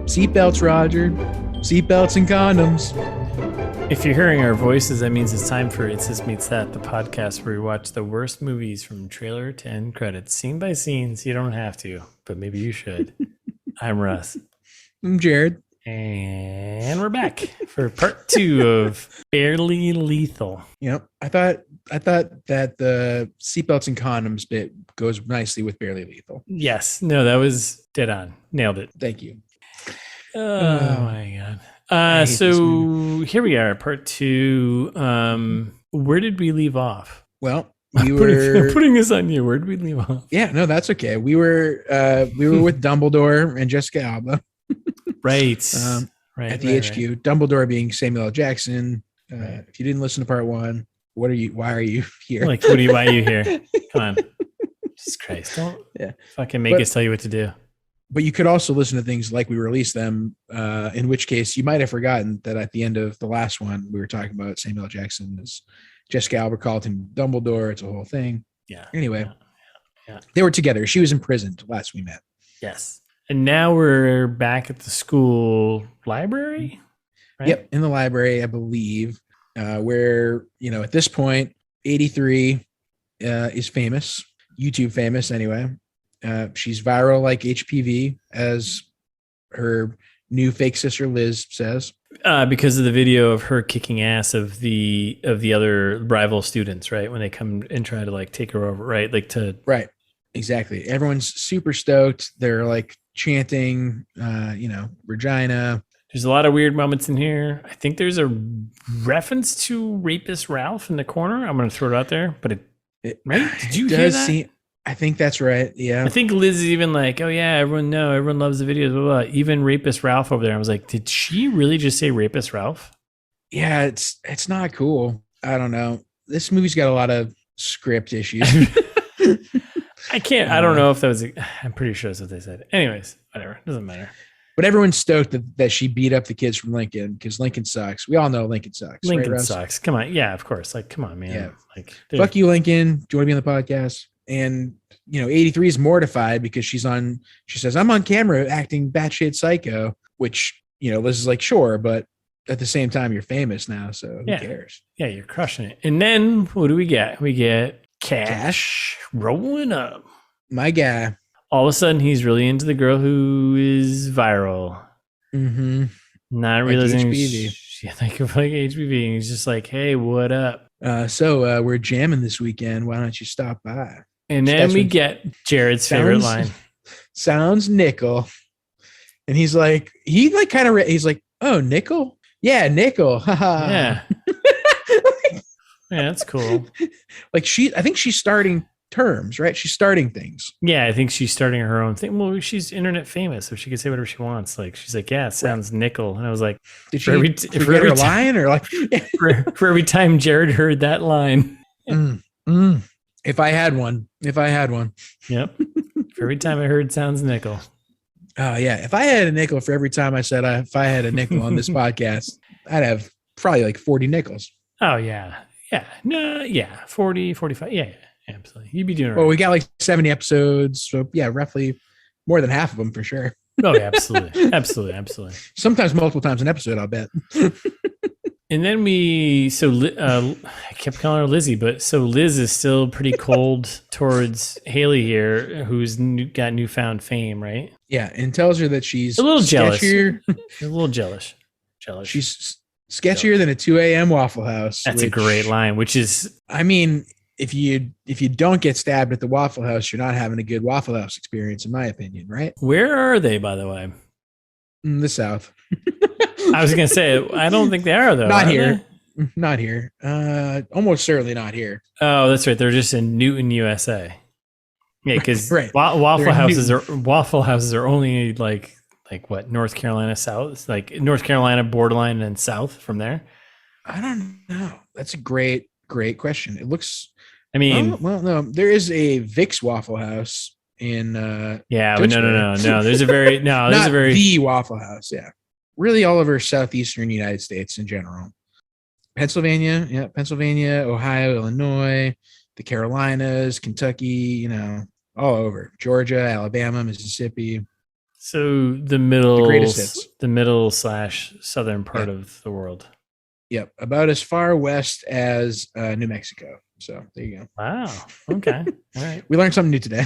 Seatbelts, Roger. Seatbelts and condoms. If you're hearing our voices, that means it's time for It's This Meets That, the podcast where we watch the worst movies from trailer to end credits, scene by scene. So you don't have to, but maybe you should. I'm Russ. I'm Jared. And we're back for part 2 of Barely Lethal. Yep. I thought that the seatbelts and condoms bit goes nicely with Barely Lethal. Yes. No, that was dead on. Nailed it. Thank you. Oh my God. So here we are, part 2. Where did we leave off? Well, I'm putting this on you. Where did we leave off? Yeah, no, that's okay. We were with Dumbledore and Jessica Alba. Right. At the HQ. Right. Dumbledore being Samuel L. Jackson. Right. If you didn't listen to part 1, why are you here? Like, why are you here? Come on. Jesus Christ. Don't fucking make us tell you what to do. But you could also listen to things like we released them, in which case you might have forgotten that at the end of the last one, we were talking about Samuel L. Jackson as Jessica Alba called him Dumbledore. It's a whole thing. Yeah. Anyway, yeah. They were together. She was imprisoned last we met. Yes. And now we're back at the school library. Right? Yep. In the library, I believe, where, at this point, 83 is famous, YouTube famous anyway. She's viral like HPV, as her new fake sister Liz says. Because of the video of her kicking ass of the other rival students, right? When they come and try to like take her over, right? Right. Exactly. Everyone's super stoked. They're like chanting, Regina. There's a lot of weird moments in here. I think there's a reference to Rapist Ralph in the corner. I'm going to throw it out there, but right? Did you hear that? I think that's right. Yeah. I think Liz is even like, oh yeah, everyone loves the videos, blah, blah. Even Rapist Ralph over there. I was like, did she really just say Rapist Ralph? Yeah, it's not cool. I don't know. This movie's got a lot of script issues. I don't know if that was, I'm pretty sure that's what they said. Anyways, whatever. Doesn't matter. But everyone's stoked that she beat up the kids from Lincoln because Lincoln sucks. We all know Lincoln sucks. Lincoln sucks. Come on. Yeah, of course. Like, come on, man. Yeah. Like, fuck you, Lincoln. Do you want to be on the podcast? And 83 is mortified because she says, I'm on camera acting batshit psycho, which, Liz is like, sure, but at the same time, you're famous now, so who cares? Yeah, you're crushing it. And then what do we get? We get cash rolling up. My guy. All of a sudden, he's really into the girl who is viral. Mm-hmm. Not like realizing HPV. Like HPV. And he's just like, hey, what up? So we're jamming this weekend. Why don't you stop by? And then we get Jared's favorite line. Sounds nickel. And he's like, he's like, oh, nickel? Yeah, nickel. Yeah. Yeah, that's cool. Like I think she's starting terms, right? She's starting things. Yeah, I think she's starting her own thing. Well, she's internet famous, so she can say whatever she wants. Like, she's like, yeah, it sounds nickel. And I was like, did she forget her line? Or like for every time Jared heard that line. If I had one. Yep. For every time I heard sounds nickel. Oh yeah. If I had a nickel for every time I said if I had a nickel on this podcast, I'd have probably like 40 nickels. Oh yeah. Yeah. No, yeah. 40, 45. Yeah. Absolutely. You'd be doing it. Well, we got like 70 episodes. So yeah, roughly more than half of them for sure. Oh, yeah, absolutely. Absolutely. Sometimes multiple times an episode, I'll bet. And then I kept calling her Lizzie, but so Liz is still pretty cold towards Hailee here, who's got newfound fame, right? Yeah, and tells her that she's a little sketchier. Jealous. A little jealous. She's sketchier than a 2 a.m. Waffle House. That's a great line, which is... I mean, if you don't get stabbed at the Waffle House, you're not having a good Waffle House experience, in my opinion, right? Where are they, by the way? In the South. I was going to say, I don't think they are, though. Not here. Not here. Almost certainly not here. Oh, that's right. They're just in Newton, USA. Yeah, because right. Waffle houses are only like what, North Carolina South, like North Carolina borderline and south from there. I don't know. That's a great question. It looks. I mean, no. There is a Vic's Waffle House in. Yeah, but no. There's a very the Waffle House. Yeah, really all over southeastern United States in general. Pennsylvania, Ohio, Illinois, the Carolinas, Kentucky, all over Georgia, Alabama, Mississippi. So the greatest hits, the middle / southern part of the world. Yep, about as far west as New Mexico. So there you go. Wow. Okay. All right. We learned something new today.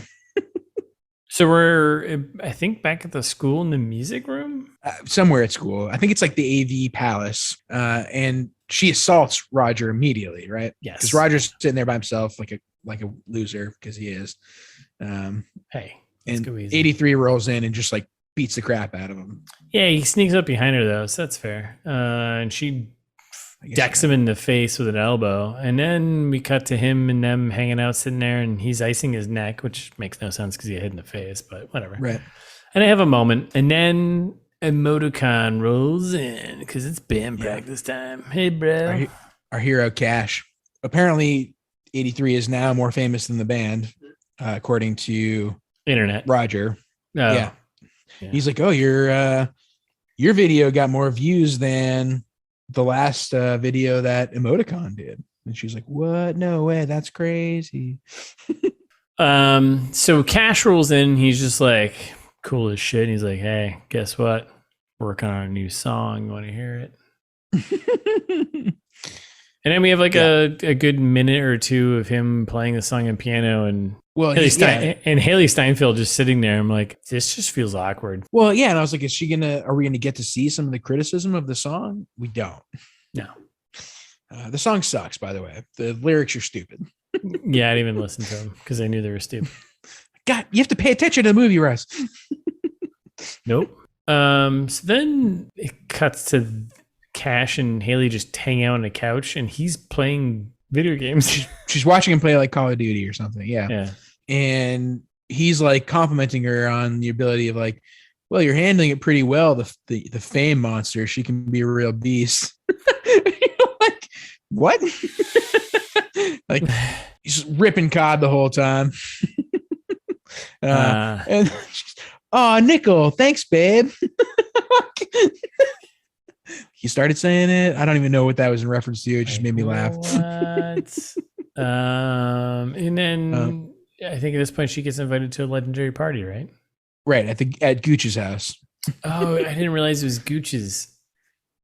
So we're, I think, back at the school in the music room? Somewhere at school. I think it's like the AV Palace. And she assaults Roger immediately, right? Yes. Because Roger's sitting there by himself like a loser, because he is. Hey. And 83 rolls in and just like beats the crap out of him. Yeah, he sneaks up behind her though, so that's fair. And she decks him in the face with an elbow, and then we cut to him and them hanging out, sitting there, and he's icing his neck, which makes no sense because he hit in the face, but whatever. Right. And I have a moment, and then Emoticon rolls in because it's band practice time. Hey, bro. Our hero Cash. Apparently, 83 is now more famous than the band, according to Internet. Roger. Oh. Yeah. He's like, oh, your video got more views than the last video that Emoticon did. And she's like, what? No way. That's crazy. So Cash rolls in. He's just like cool as shit. And he's like, hey, guess what? Working on a new song. You want to hear it? And then we have like a good minute or two of him playing the song on piano, and Hailee Steinfeld just sitting there. I'm like, this just feels awkward. Well, yeah. And I was like, are we gonna get to see some of the criticism of the song? We don't. No. The song sucks, by the way. The lyrics are stupid. Yeah, I didn't even listen to them because I knew they were stupid. God, you have to pay attention to the movie, Russ. Nope. So then it cuts to Cash and Hailee just hang out on the couch, and he's playing video games. She's watching him play like Call of Duty or something. Yeah. And he's like complimenting her on the ability of like, well, you're handling it pretty well. The fame monster, she can be a real beast. Like, what? Like, he's just ripping cod the whole time. And oh, nickel, thanks, babe. He started saying it. I don't even know what that was in reference to. It just made me laugh. What? And then I think at this point she gets invited to a legendary party, right? Right, at Gooch's house. Oh, I didn't realize it was Gooch's.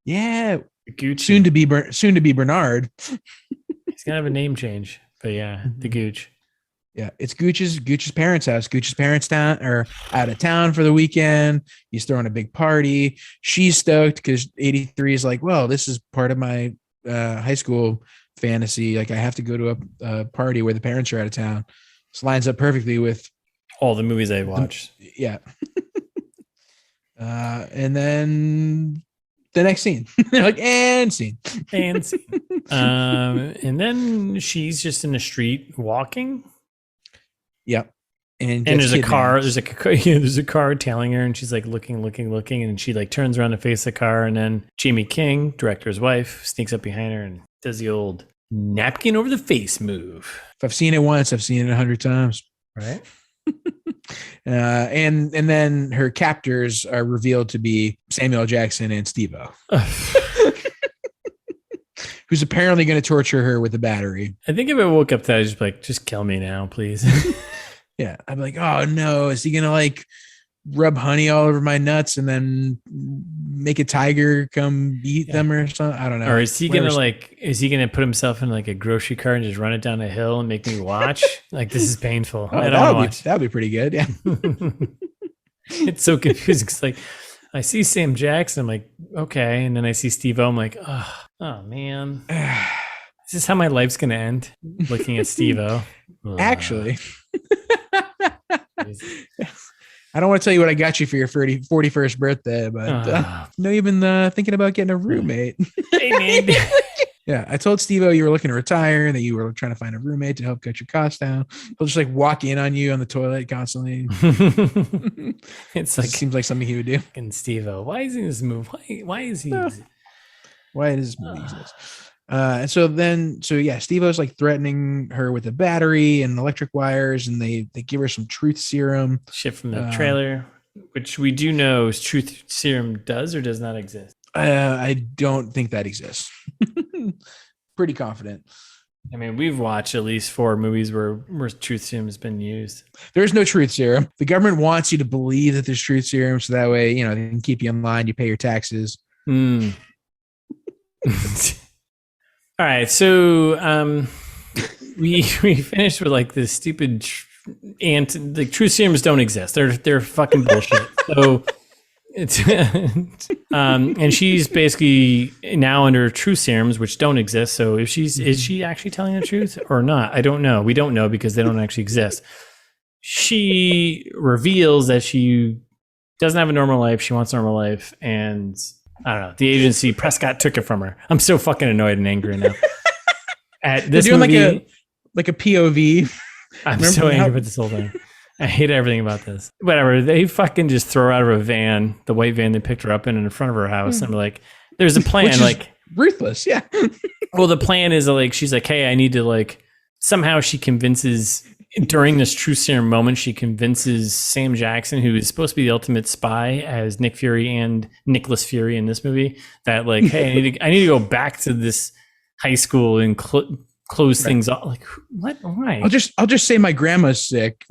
Yeah, Gooch. Soon to be Bernard. He's gonna have a name change, but yeah, the Gooch. Yeah, it's Gooch's parents' house. Gooch's parents are out of town for the weekend. He's throwing a big party. She's stoked because 83 is like, well, this is part of my high school fantasy. Like, I have to go to a party where the parents are out of town. This lines up perfectly with all the movies I watched. Yeah. And then the next scene, they're like, and scene. And scene. And then she's just in the street walking. Yep. And there's a car. There's a car tailing her, and she's like looking, and she like turns around to face the car, and then Jamie King, director's wife, sneaks up behind her and does the old napkin over the face move. If I've seen it once, I've seen it 100 times. Right. And then her captors are revealed to be Samuel Jackson and Steve-O. Who's apparently going to torture her with a battery. I think if I woke up to that, I'd just be like, just kill me now, please. Yeah. I'd be like, oh no, is he going to like rub honey all over my nuts and then make a tiger come eat them or something? I don't know. Or is he going to put himself in like a grocery cart and just run it down a hill and make me watch? Like, this is painful. I don't want to watch. That'd be pretty good. Yeah. It's so confusing. It's like, I see Sam Jackson. I'm like, okay. And then I see Steve-O. I'm like, oh man. Is this how my life's going to end? Looking at Steve-O. Actually. I don't want to tell you what I got you for your 41st birthday, but I know you've been thinking about getting a roommate. Hey, man. Yeah, I told Steve-O you were looking to retire, that you were trying to find a roommate to help cut your costs down. He'll just like walk in on you on the toilet constantly. It's like, seems like something he would do. And Steve-O, why is he in this move? Why is he? Why does this movie exist? And so yeah, Steve-O's like threatening her with a battery and electric wires, and they give her some truth serum. Shit from the trailer, which we do know is truth serum does or does not exist. I don't think that exists. Pretty confident. I mean, we've watched at least 4 movies where truth serum has been used. There's no truth serum. The government wants you to believe that there's truth serum, so that way, you know, they can keep you in line. You pay your taxes. Mm. All right, so we finished with like this stupid the truth serums don't exist. They're fucking bullshit. So it's and she's basically now under truth serums which don't exist. So if is she actually telling the truth or not? I don't know. We don't know because they don't actually exist. She reveals that she doesn't have a normal life. She wants a normal life, and I don't know. The agency Prescott took it from her. I'm so fucking annoyed and angry now. At this They're doing movie, like a POV. I'm so angry with this whole thing. I hate everything about this. Whatever. They fucking just throw her out of a van, the white van they picked her up in front of her house. And I'm like, there's a plan. Like ruthless. Yeah. Well, the plan is like, she's like, hey, I need to like, somehow she convinces during this truth serum moment, she convinces Sam Jackson, who is supposed to be the ultimate spy as Nick Fury and Nicholas Fury in this movie, that like, hey, I need to go back to this high school and close things off. Like, what? Why? I'll just say my grandma's sick.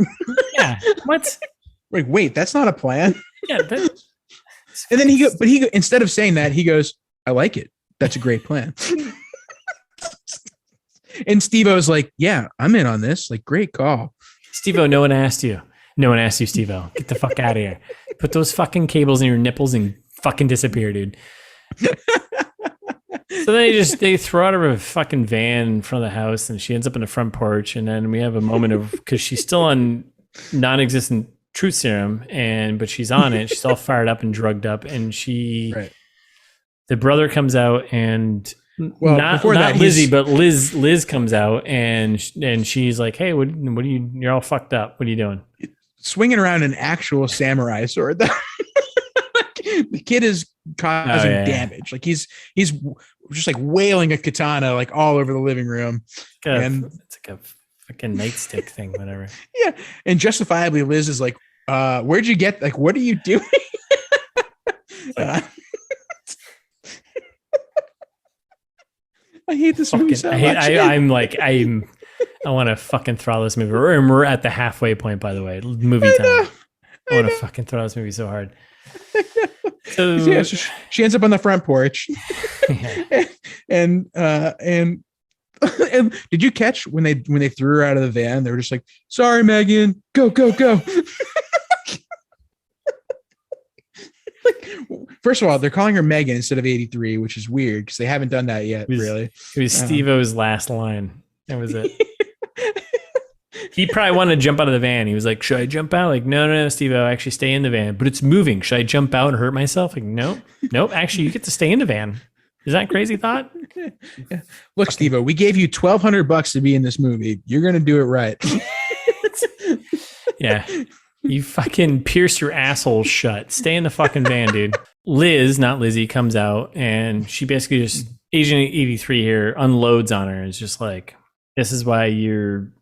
Yeah. What? Like, wait, that's not a plan. Yeah. And then he instead of saying that, he goes, I like it. That's a great plan. And Steve-O's like, yeah, I'm in on this. Like, great call. Steve-O, no one asked you. No one asked you, Steve-O. Get the fuck out of here. Put those fucking cables in your nipples and fucking disappear, dude. So they throw out of a fucking van in front of the house, and she ends up in the front porch. And then we have a moment of, because she's still on non-existent truth serum, but she's on it. She's all fired up and drugged up, and the brother comes out and. Well, not Lizzie, but Liz comes out and she's like, "Hey, what are you? You're all fucked up. What are you doing?" Swinging around an actual samurai sword. The kid is causing damage. Like he's just like wailing a katana like all over the living room. It's like a fucking nightstick thing, whatever. Yeah, and justifiably, Liz is like, "Where'd you get? Like, what are you doing?" I hate this movie so much. I want to fucking throw this movie. We're at the halfway point, by the way. Movie time. I want to fucking throw this movie so hard. So she ends up on the front porch, and did you catch when they threw her out of the van? They were just like, "Sorry, Megan, go." Like, first of all, they're calling her Megan instead of 83, which is weird because they haven't done that yet. Really, it was Steve-O's last line. That was it. He probably wanted to jump out of the van. He was like, "Should I jump out?" Like, no, Steve-O, actually stay in the van. But it's moving. Should I jump out and hurt myself? Like, nope. Actually, you get to stay in the van. Is that a crazy thought? Yeah. Look, Steve-O, we gave you $1,200 to be in this movie. You're gonna do it right. Yeah. You fucking pierce your asshole shut. Stay in the fucking van, dude. Liz, not Lizzie, comes out and she basically just, Agent 83 here, unloads on her. It's just like, this is why you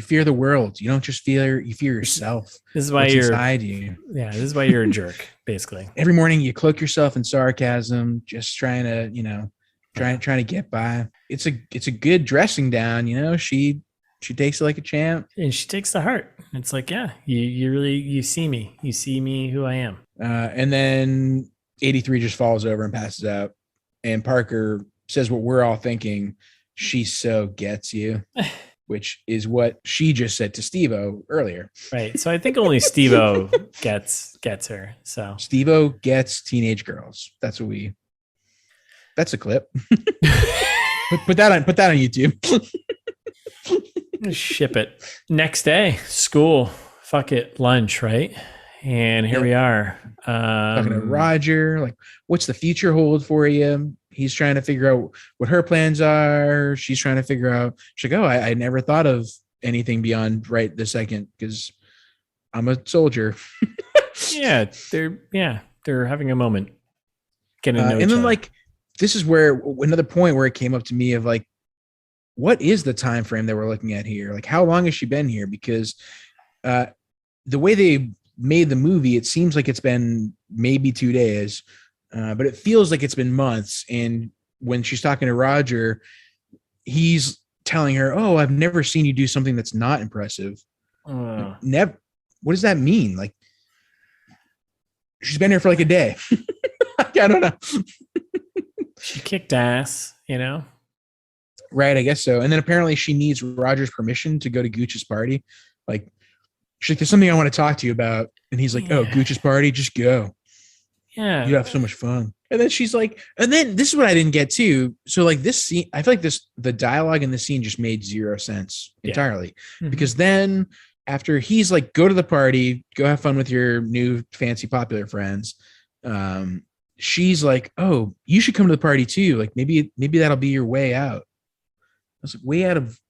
fear the world. You don't just fear, you fear yourself. This is why you're inside you. Yeah, this is why you're a jerk, basically. Every morning you cloak yourself in sarcasm, just trying to, trying to get by. It's a good dressing down, She takes it like a champ. And she takes the heart. It's like, yeah, you see me. You see me who I am. And then 83 just falls over and passes out. And Parker says what we're all thinking. She so gets you, which is what she just said to Steve-O earlier. Right. So I think only Steve-O gets her. So Steve-O gets teenage girls. That's a clip. put that on YouTube. Ship it. Next day, school. Fuck it, lunch, right? And here we are. Talking to Roger, like, what's the future hold for you? He's trying to figure out what her plans are. She's trying to figure out. She's like, oh, I never thought of anything beyond right this second because I'm a soldier. They're having a moment. Getting to know and then like this is where another point where it came up to me of like, what is the time frame that we're looking at here? Like, how long has she been here? Because the way they made the movie, it seems like it's been maybe 2 days, but it feels like it's been months. And when she's talking to Roger, he's telling her, "Oh, I've never seen you do something that's not impressive." Never. What does that mean? Like, she's been here for like a day. I don't know. She kicked ass, Right, I guess so. And then apparently she needs Roger's permission to go to Gooch's party. Like, she's like, "There's something I want to talk to you about." And he's like, "Oh, Gooch's party? Just go. Yeah. You have so much fun." And then she's like, and then this is what I didn't get too. So like this scene, I feel like the dialogue in the scene just made zero sense entirely. Because then after he's like, "Go to the party, go have fun with your new fancy popular friends." She's like, "Oh, you should come to the party too. Like maybe that'll be your way out." I was like, way out of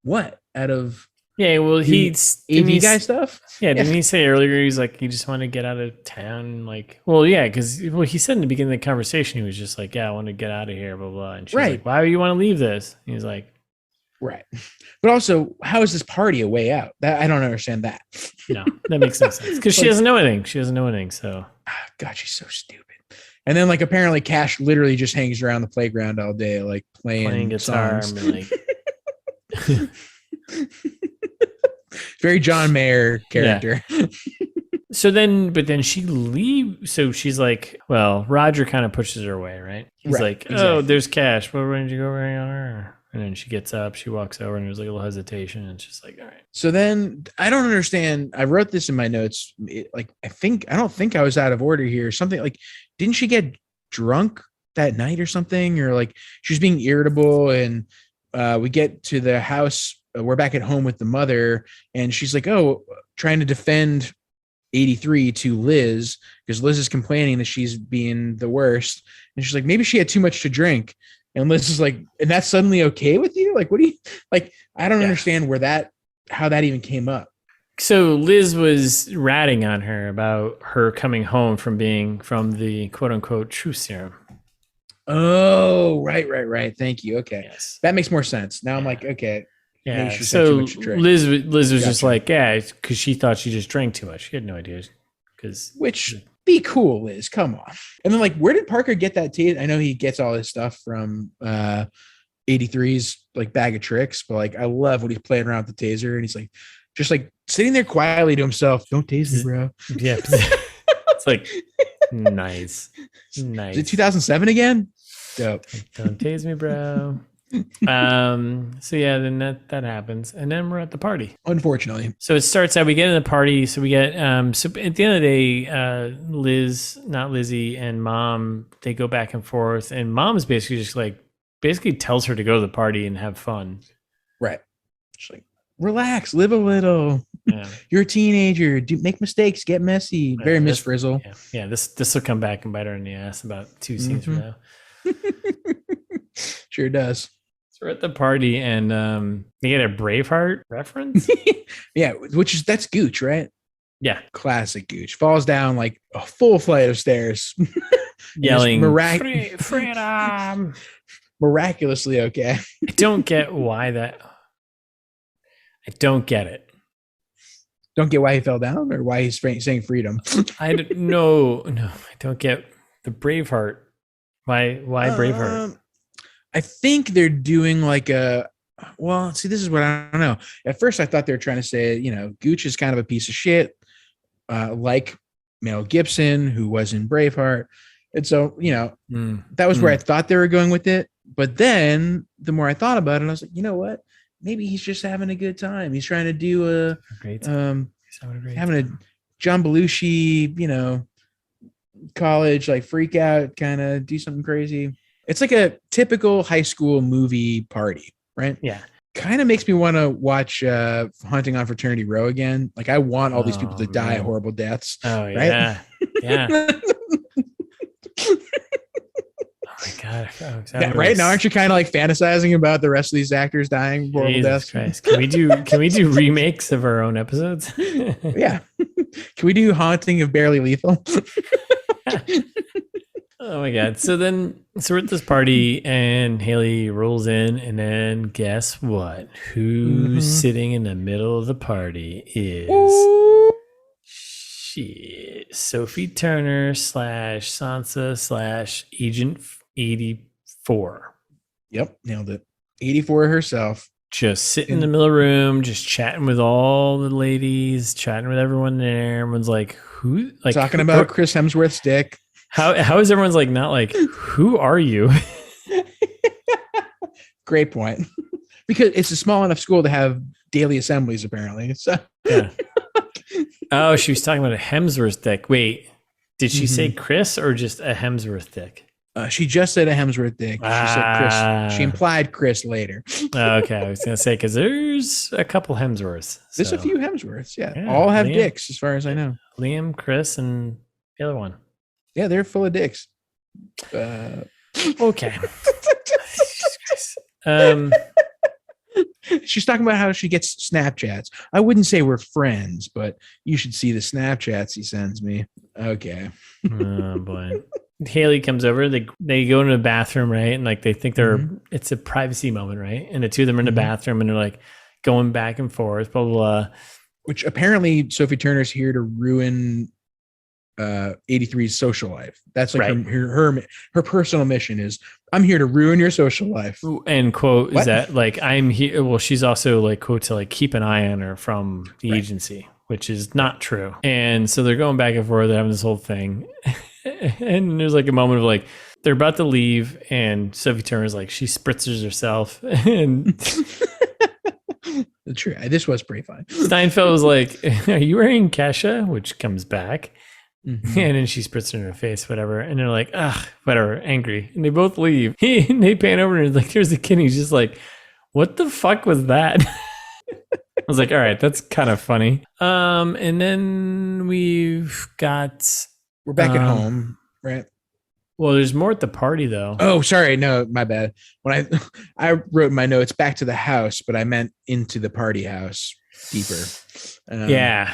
what? Out of well, he's AV guy stuff. Yeah, didn't he say earlier he's like he just want to get out of town? Like, well, yeah, because he said in the beginning of the conversation he was just like, "Yeah, I want to get out of here," blah blah. And she's like, "Why do you want to leave this?" And he's like, "Right." But also, how is this party a way out? That I don't understand that. No, that makes no sense because she doesn't know anything. She doesn't know anything. So, God, she's so stupid. And then, like, apparently, Cash literally just hangs around the playground all day, like playing guitar, and, like very John Mayer character. Yeah. But then she leaves. So she's like, well, Roger kind of pushes her away, right? He's like, "Oh, exactly. There's Cash. Well, when did you go right on her?" And then she gets up, she walks over, and there's like a little hesitation, and she's like, "All right." So then I don't understand. I wrote this in my notes. I don't think I was out of order here. Something like, didn't she get drunk that night or something? Or like she was being irritable, and we get to the house. We're back at home with the mother, and she's like, "Oh," trying to defend 83 to Liz because Liz is complaining that she's being the worst. And she's like, maybe she had too much to drink. And Liz is like, "And that's suddenly okay with you? Like, what do you like?" I don't understand how that even came up. So Liz was ratting on her about her coming home from the quote unquote truth serum. Oh, right. Thank you. Okay. Yes. That makes more sense. Now I'm like, okay. Yeah. So Liz was just like, because she thought she just drank too much. She had no idea. Which be cool, Liz. Come on. And then like, where did Parker get that taser? I know he gets all his stuff from 83's like bag of tricks, but like I love when he's playing around with the taser and he's like just like sitting there quietly to himself. "Don't tase me, bro." Yeah. It's like nice. Is it 2007 again? Dope. "Don't tase me, bro." So yeah, then that happens, and then we're at the party, unfortunately. So it starts out, we get in the party, so we get so at the end of the day, Liz, not Lizzie, and Mom, they go back and forth, and Mom's basically just like tells her to go to the party and have fun. Right. She's like, "Relax, live a little. Yeah. You're a teenager. Make mistakes, get messy." Right. Very Miss Frizzle. Yeah. This will come back and bite her in the ass about 2 scenes from now. Sure does. So we're at the party, and they get a Braveheart reference. Yeah, that's Gooch, right? Yeah, classic Gooch. Falls down like a full flight of stairs, yelling freedom. Miraculously okay. I don't get why that. I don't get it. Don't get why he fell down or why he's saying freedom. No, I don't get the Braveheart. Why Braveheart? I think they're doing like this is what I don't know. At first I thought they were trying to say, Gooch is kind of a piece of shit, like Mel Gibson, who was in Braveheart. And so, that was where I thought they were going with it. But then the more I thought about it, I was like, you know what? Maybe he's just having a good time. He's trying to do having a John Belushi, college, like freak out, kind of do something crazy. It's like a typical high school movie party, right? Yeah. Kind of makes me want to watch Haunting on Fraternity Row again. Like I want all these people to die horrible deaths. Oh, right? Yeah. Yeah. Oh my God. Yeah, right now, aren't you kind of like fantasizing about the rest of these actors dying horrible deaths? Christ. Can we do remakes of our own episodes? Yeah. Can we do Haunting of Barely Lethal? Oh my God. So we're at this party and Hailee rolls in, and then guess what? Who's sitting in the middle of the party is Sophie Turner / Sansa / Agent 84. Yep. Nailed it. 84 herself. Just sitting in the middle of the room, just chatting with all the ladies, chatting with everyone there. Everyone's like, who? Like talking about Chris Hemsworth's dick. How is everyone's like not like, who are you? Great point. Because it's a small enough school to have daily assemblies, apparently. So yeah. Oh, she was talking about a Hemsworth dick. Wait, did she say Chris or just a Hemsworth dick? She just said a Hemsworth dick. She said Chris. She implied Chris later. Okay, I was gonna say because there's a couple Hemsworths. There's a few Hemsworths. Yeah, all have dicks, as far as I know. Liam, Chris, and the other one. Yeah, they're full of dicks. Okay. She's talking about how she gets Snapchats. I wouldn't say we're friends, but you should see the Snapchats he sends me. Okay. Oh boy. Hailee comes over. They go into the bathroom, right? And like they think it's a privacy moment, right? And the two of them are in the bathroom and they're like going back and forth, blah blah blah. Which apparently Sophie Turner's here to ruin 83's social life. That's like her personal mission is, I'm here to ruin your social life. And quote is that like I'm here. Well, she's also like quote to like keep an eye on her from the agency, which is not true. And so they're going back and forth. They're having this whole thing. And there's like a moment of like they're about to leave, and Sophie Turner's like she spritzes herself, and true. This was pretty fun. Steinfeld was like, "Are you wearing Kesha?" Which comes back, and then she spritzes in her face, whatever. And they're like, "Ugh, whatever," angry, and they both leave. And they pan over and like, "There's the kid." And he's just like, "What the fuck was that?" I was like, "All right, that's kind of funny." And then we've got. We're back at home, right? Well, there's more at the party, though. Oh, sorry. No, my bad. When I wrote in my notes back to the house, but I meant into the party house deeper. Yeah.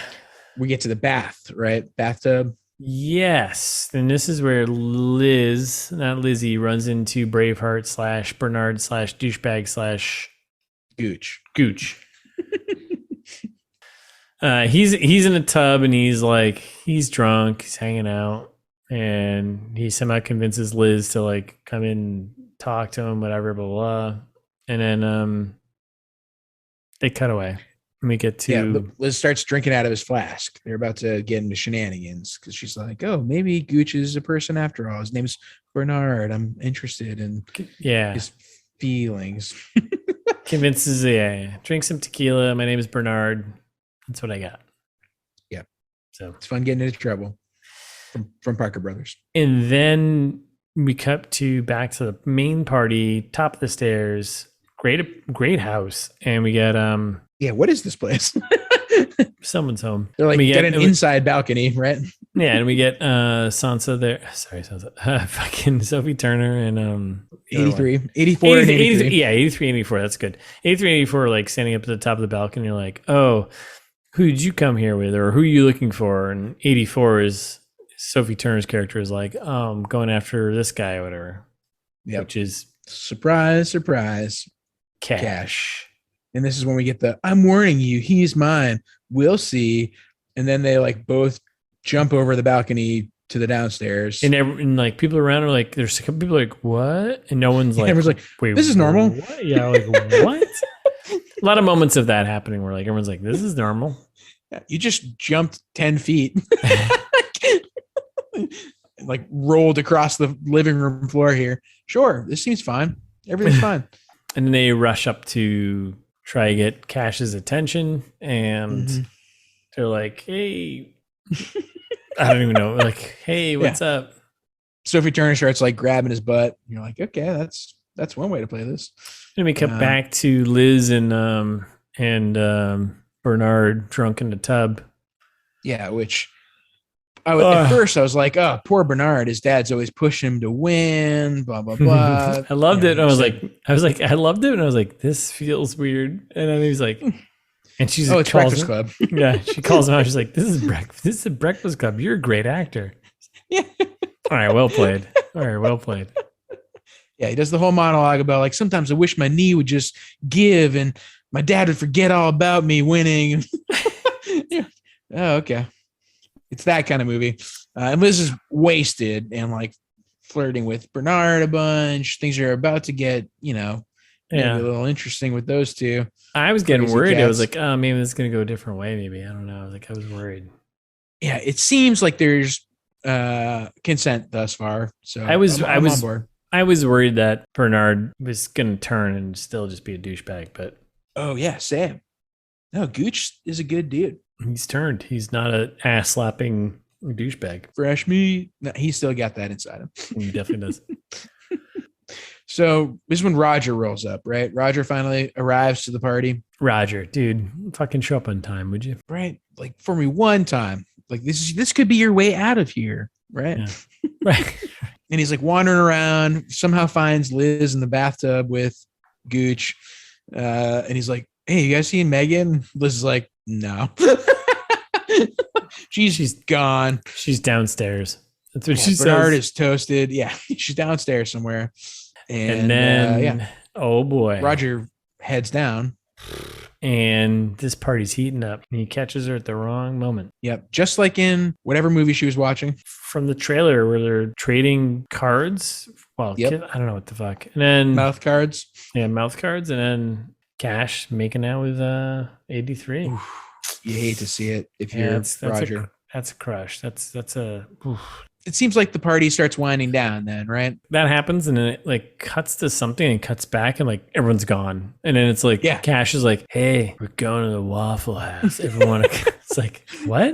We get to the bath, right? Bathtub. Yes. And this is where Liz, not Lizzie, runs into Braveheart / Bernard / douchebag / Gooch. He's in a tub and he's drunk, he's hanging out, and he somehow convinces Liz to like come in and talk to him, whatever, blah blah. And then they cut away. And we get to Liz starts drinking out of his flask. They're about to get into shenanigans because she's like, "Oh, maybe Gooch is a person after all. His name's Bernard. I'm interested in his feelings." Convinces, drink some tequila. My name is Bernard. That's what I got. Yeah. So it's fun getting into trouble from Parker Brothers. And then we cut back to the main party, top of the stairs, great house. And we get what is this place? Someone's home. They're like, get an inside balcony, right? Yeah, and we get Sansa there. Sorry, Sansa. Fucking Sophie Turner and 84 and 83. Yeah, 83 and 84. That's good. 83 and 84 like standing up at the top of the balcony. You're like, oh, who did you come here with, or who are you looking for? And 84 is Sophie Turner's character is like, I'm going after this guy or whatever. Yeah, which is surprise, cash. And this is when we get I'm warning you, he's mine. We'll see. And then they like both jump over the balcony to the downstairs. And like people around are like, there's a couple people like, what? And no one's like, everyone's like, wait, this is normal. What? Yeah, like what? A lot of moments of that happening where like everyone's like, this is normal. You just jumped 10 feet. Like rolled across the living room floor here. Sure, this seems fine. Everything's fine. And then they rush up to try to get Cash's attention, and they're like, hey, I don't even know. Like, hey, what's up? Sophie Turner starts like grabbing his butt. You're like, okay, that's one way to play this. And we come back to Liz and Bernard drunk in the tub. Yeah, which at first I was like, oh, poor Bernard. His dad's always pushing him to win, blah, blah, blah. I loved it. I was like, I loved it. And I was like, this feels weird. And then he was like, and she's it's Breakfast Club. Yeah. She calls him out. She's like, this is a Breakfast Club. You're a great actor. Yeah. All right. Well played. Yeah. He does the whole monologue about like, sometimes I wish my knee would just give and my dad would forget all about me winning. Yeah. Oh, okay. It's that kind of movie. And Liz is wasted and like flirting with Bernard a bunch. Things are about to get, maybe a little interesting with those two. I was getting worried. Cats. I was like, oh, maybe it's going to go a different way. Maybe. I don't know. I was worried. Yeah, it seems like there's consent thus far. So I'm on board. I was worried that Bernard was going to turn and still just be a douchebag, but. Oh, yeah, same. No, Gooch is a good dude. He's turned. He's not an ass slapping douchebag. Fresh meat. No, he still got that inside him. He definitely does. So this is when Roger rolls up, right? Roger finally arrives to the party. Roger, dude, fucking show up on time, would you? Right. Like for me one time. Like this could be your way out of here, right? Yeah. Right. And he's like wandering around, somehow finds Liz in the bathtub with Gooch. And he's like, hey, you guys seen Megan? Liz is like, no. she's gone. She's downstairs. That's what she says. Bernard is toasted. Yeah, she's downstairs somewhere. And then, oh boy, Roger heads down. And this party's heating up. And he catches her at the wrong moment. Yep. Just like in whatever movie she was watching. From the trailer where they're trading cards. Well, yep. I don't know what the fuck. And then mouth cards. Yeah, mouth cards. And then Cash making out with 83. Oof. You hate to see it if you're Roger. That's a crush. That's a. Oof. It seems like the party starts winding down then, right? That happens and then it like cuts to something and cuts back and like everyone's gone. And then it's like Cash is like, hey, we're going to the Waffle House. Everyone it's like, what?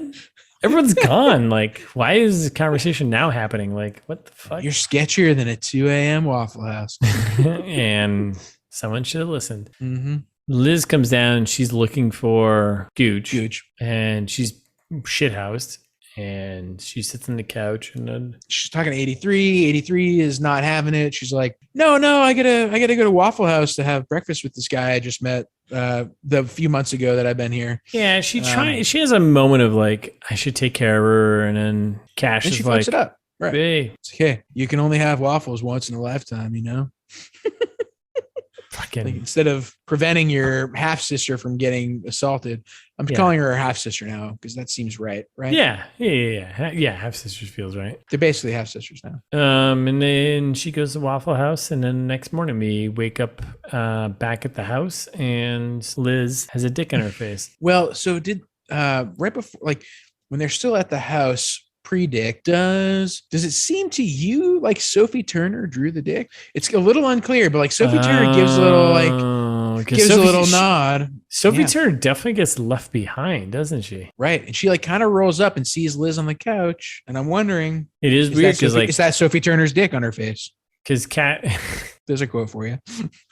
Everyone's gone. Like, why is this conversation now happening? Like, what the fuck? You're sketchier than a 2 a.m. Waffle House. And someone should have listened. Mm-hmm. Liz comes down and she's looking for Gooch. And she's shithoused. And she sits on the couch and then she's talking to 83. 83 is not having it. She's like, no, I gotta go to Waffle House to have breakfast with this guy I just met the few months ago that I've been here. Yeah, she has a moment of like, I should take care of her, and then Cash is like, it up. Right. Hey, it's okay. You can only have waffles once in a lifetime, you know? Fucking like, instead of preventing your half sister from getting assaulted, I'm calling her half sister now because that seems right? Yeah. Half sisters feels right. They're basically half sisters now. And then she goes to Waffle House, and then the next morning we wake up back at the house, and Liz has a dick in her face. Well, so did right before, like when they're still at the house. Pre-dick, does it seem to you like Sophie Turner drew the dick? It's a little unclear, but like Sophie Turner gives a little a little nod. Sophie Turner definitely gets left behind, doesn't she? Right, and she like kind of rolls up and sees Liz on the couch, and I'm wondering, it is weird because like, is that Sophie Turner's dick on her face? Because there's a quote for you.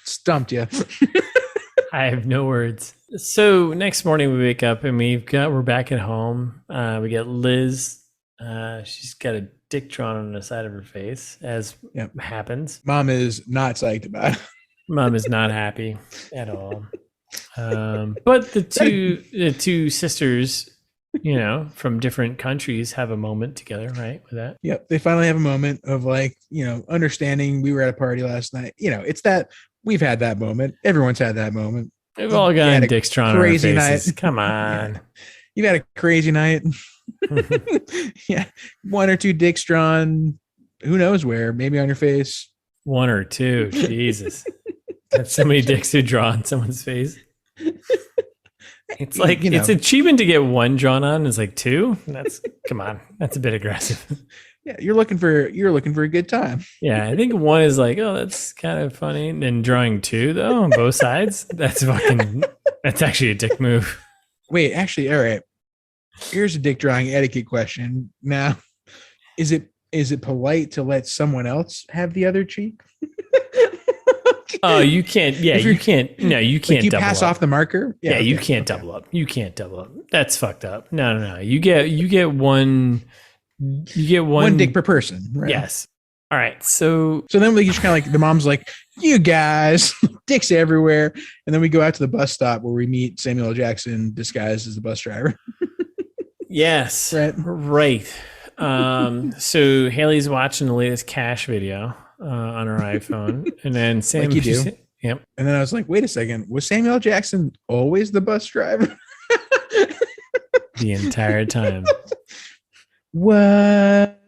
Stumped you. I have no words. So next morning we wake up and we're back at home. We get Liz. She's got a dick drawn on the side of her face, as happens. Mom is not psyched about it. Mom is not happy at all. But the two sisters, from different countries have a moment together, right? With that. Yep. They finally have a moment of like, understanding we were at a party last night. It's that we've had that moment. Everyone's had that moment. We've all gotten dicks drawn on our faces. Night. Come on. Yeah. You've had a crazy night. Yeah. One or two dicks drawn, who knows where, maybe on your face. One or two. Jesus. That's so many dicks who draw on someone's face. It's like, it's achievement to get one drawn on is like two. Come on. That's a bit aggressive. Yeah. You're looking for a good time. Yeah. I think one is like, oh, that's kind of funny. And then drawing two though, on both sides. That's actually a dick move. Wait, actually, all right. Here's a dick drawing etiquette question. Now, is it polite to let someone else have the other cheek? Oh, you can't. Yeah, you can't. No, you can't. Like you pass off the marker. Yeah, okay, you can't double up. You can't double up. That's fucked up. No. You get one. You get one dick per person. Right? Yes. All right. So then we just kind of like the mom's like, you guys, dicks everywhere, and then we go out to the bus stop where we meet Samuel L. Jackson disguised as the bus driver. Yes. Right. So Haley's watching the latest Cash video on her iPhone, and then Sam. Like you do. Yep. And then I was like, wait a second, was Samuel L. Jackson always the bus driver? The entire time. What?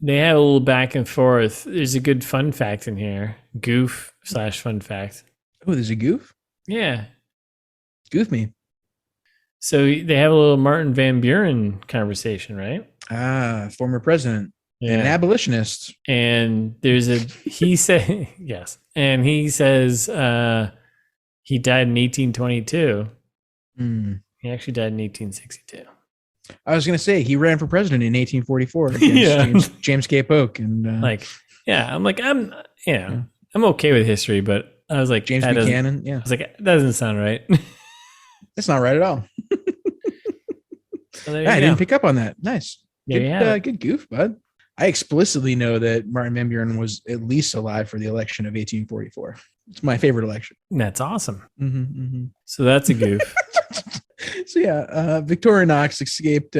They had a little back and forth. There's a good fun fact in here. Goof / fun fact. Oh, there's a goof? Yeah. Goof me. So they have a little Martin Van Buren conversation, right? Former president and an abolitionist. And he said, yes. And he says he died in 1822. He actually died in 1862. I was going to say he ran for president in 1844 against James K. Polk. And I'm okay with history, but I was like, James Buchanan. Yeah. I was like, that doesn't sound right. That's not right at all. So I didn't pick up on that. Nice. Yeah, good goof, bud. I explicitly know that Martin Van Buren was at least alive for the election of 1844. It's my favorite election. That's awesome. Mm-hmm. So that's a goof. So Victoria Knox escaped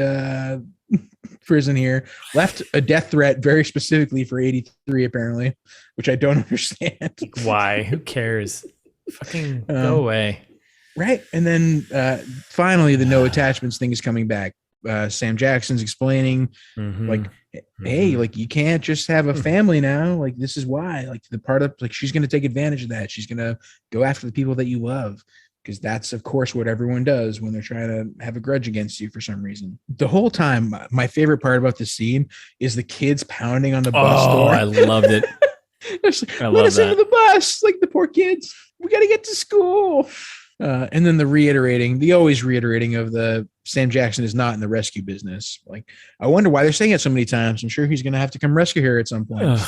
prison here, left a death threat very specifically for 83 apparently, which I don't understand. Why? Who cares? Fucking go away. Right. And then finally the no attachments thing is coming back. Sam Jackson's explaining hey, like you can't just have a family now. Like this is why, like the part of like she's going to take advantage of that. She's going to go after the people that you love. Because that's, of course, what everyone does when they're trying to have a grudge against you for some reason. The whole time, my favorite part about this scene is the kids pounding on the bus door. I loved it. Let us into the bus. Like the poor kids. We got to get to school. And then the always reiterating of the Sam Jackson is not in the rescue business. Like, I wonder why they're saying it so many times. I'm sure he's going to have to come rescue her at some point.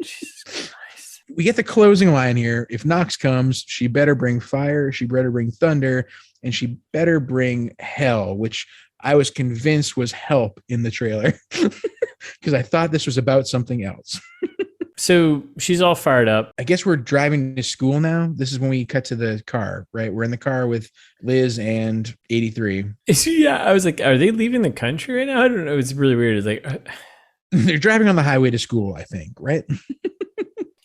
Jesus Christ. We get the closing line here. If Knox comes, she better bring fire. She better bring thunder. And she better bring hell, which I was convinced was help in the trailer. Because I thought this was about something else. So she's all fired up. I guess we're driving to school now. This is when we cut to the car, right? We're in the car with Liz and 83. Yeah, I was like, are they leaving the country right now? I don't know. It's really weird. It's like they're driving on the highway to school, I think, right?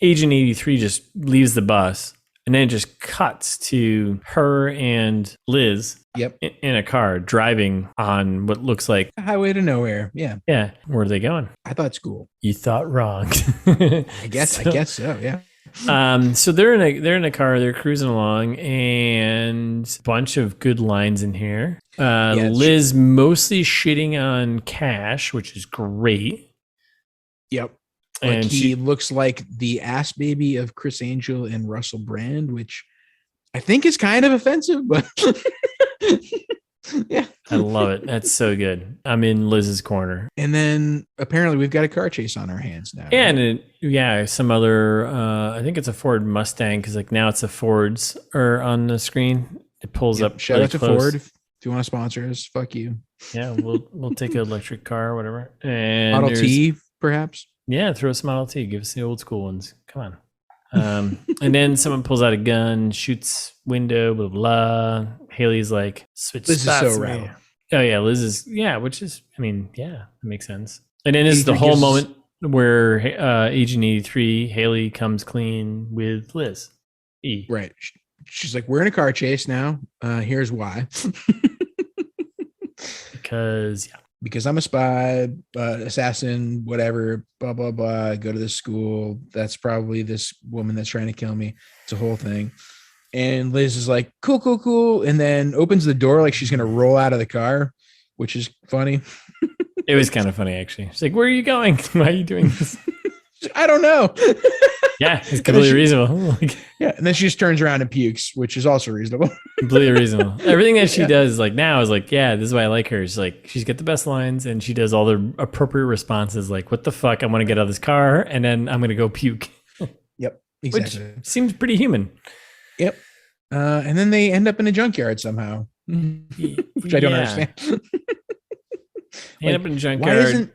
Agent 83 just leaves the bus and then it just cuts to her and Liz in a car driving on what looks like a highway to nowhere. Yeah. Yeah. Where are they going? I thought school. You thought wrong. I guess so. Yeah. So they're in a car, they're cruising along, and a bunch of good lines in here. Liz mostly shitting on Cash, which is great. Yep. And he looks like the ass baby of Chris Angel and Russell Brand, which I think is kind of offensive, but yeah. I love it. That's so good. I'm in Liz's corner. And then apparently we've got a car chase on our hands now. Yeah, and some other, I think it's a Ford Mustang, because like now it's the Fords are on the screen. It pulls up. Shout out to Ford. If you want to sponsor us, fuck you. Yeah, we'll take an electric car or whatever. And Model T, perhaps. Yeah, throw us a Model T. Give us the old school ones. Come on. And then someone pulls out a gun, shoots window, blah, blah. Hailee's like, switch Liz spots. Is so rowdy. Oh, yeah. Liz is, which is, it makes sense. And then it's the whole moment where Agent 83, Hailee comes clean with Liz. Right. She's like, we're in a car chase now. Here's why. Because I'm a spy, assassin, whatever, blah, blah, blah. I go to this school. That's probably this woman that's trying to kill me. It's a whole thing. And Liz is like, cool. And then opens the door like she's going to roll out of the car, which is funny. It was kind of funny, actually. She's like, where are you going? Why are you doing this? I don't know. Yeah, it's completely reasonable. Yeah, and then she just turns around and pukes, which is also reasonable. Completely reasonable. Everything that she does, like now, is like, yeah, this is why I like her. She's like, she's got the best lines, and she does all the appropriate responses. Like, what the fuck? I want to get out of this car, and then I'm gonna go puke. Yep, exactly. Which seems pretty human. Yep. And then they end up in a junkyard somehow, which I don't understand. End up in a junkyard.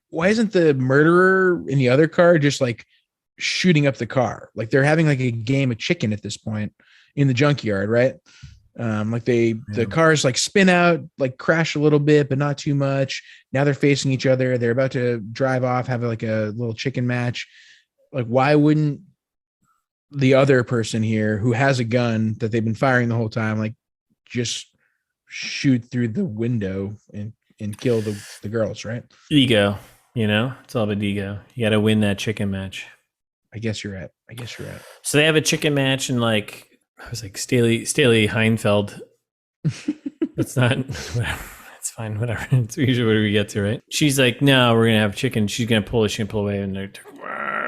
Why isn't the murderer in the other car just like shooting up the car? Like they're having like a game of chicken at this point in the junkyard, right? The cars like spin out, like crash a little bit, but not too much. Now they're facing each other. They're about to drive off, have like a little chicken match. Like, why wouldn't the other person here who has a gun that they've been firing the whole time, like just shoot through the window and kill the girls, right? Ego. It's all about ego. You got to win that chicken match. I guess you're right. I guess you're right. So they have a chicken match, and like I was like Staley Heinfeld. That's not whatever. It's fine, whatever. It's usually what we get to, right? She's like, no, we're gonna have chicken. She's gonna pull away, and they're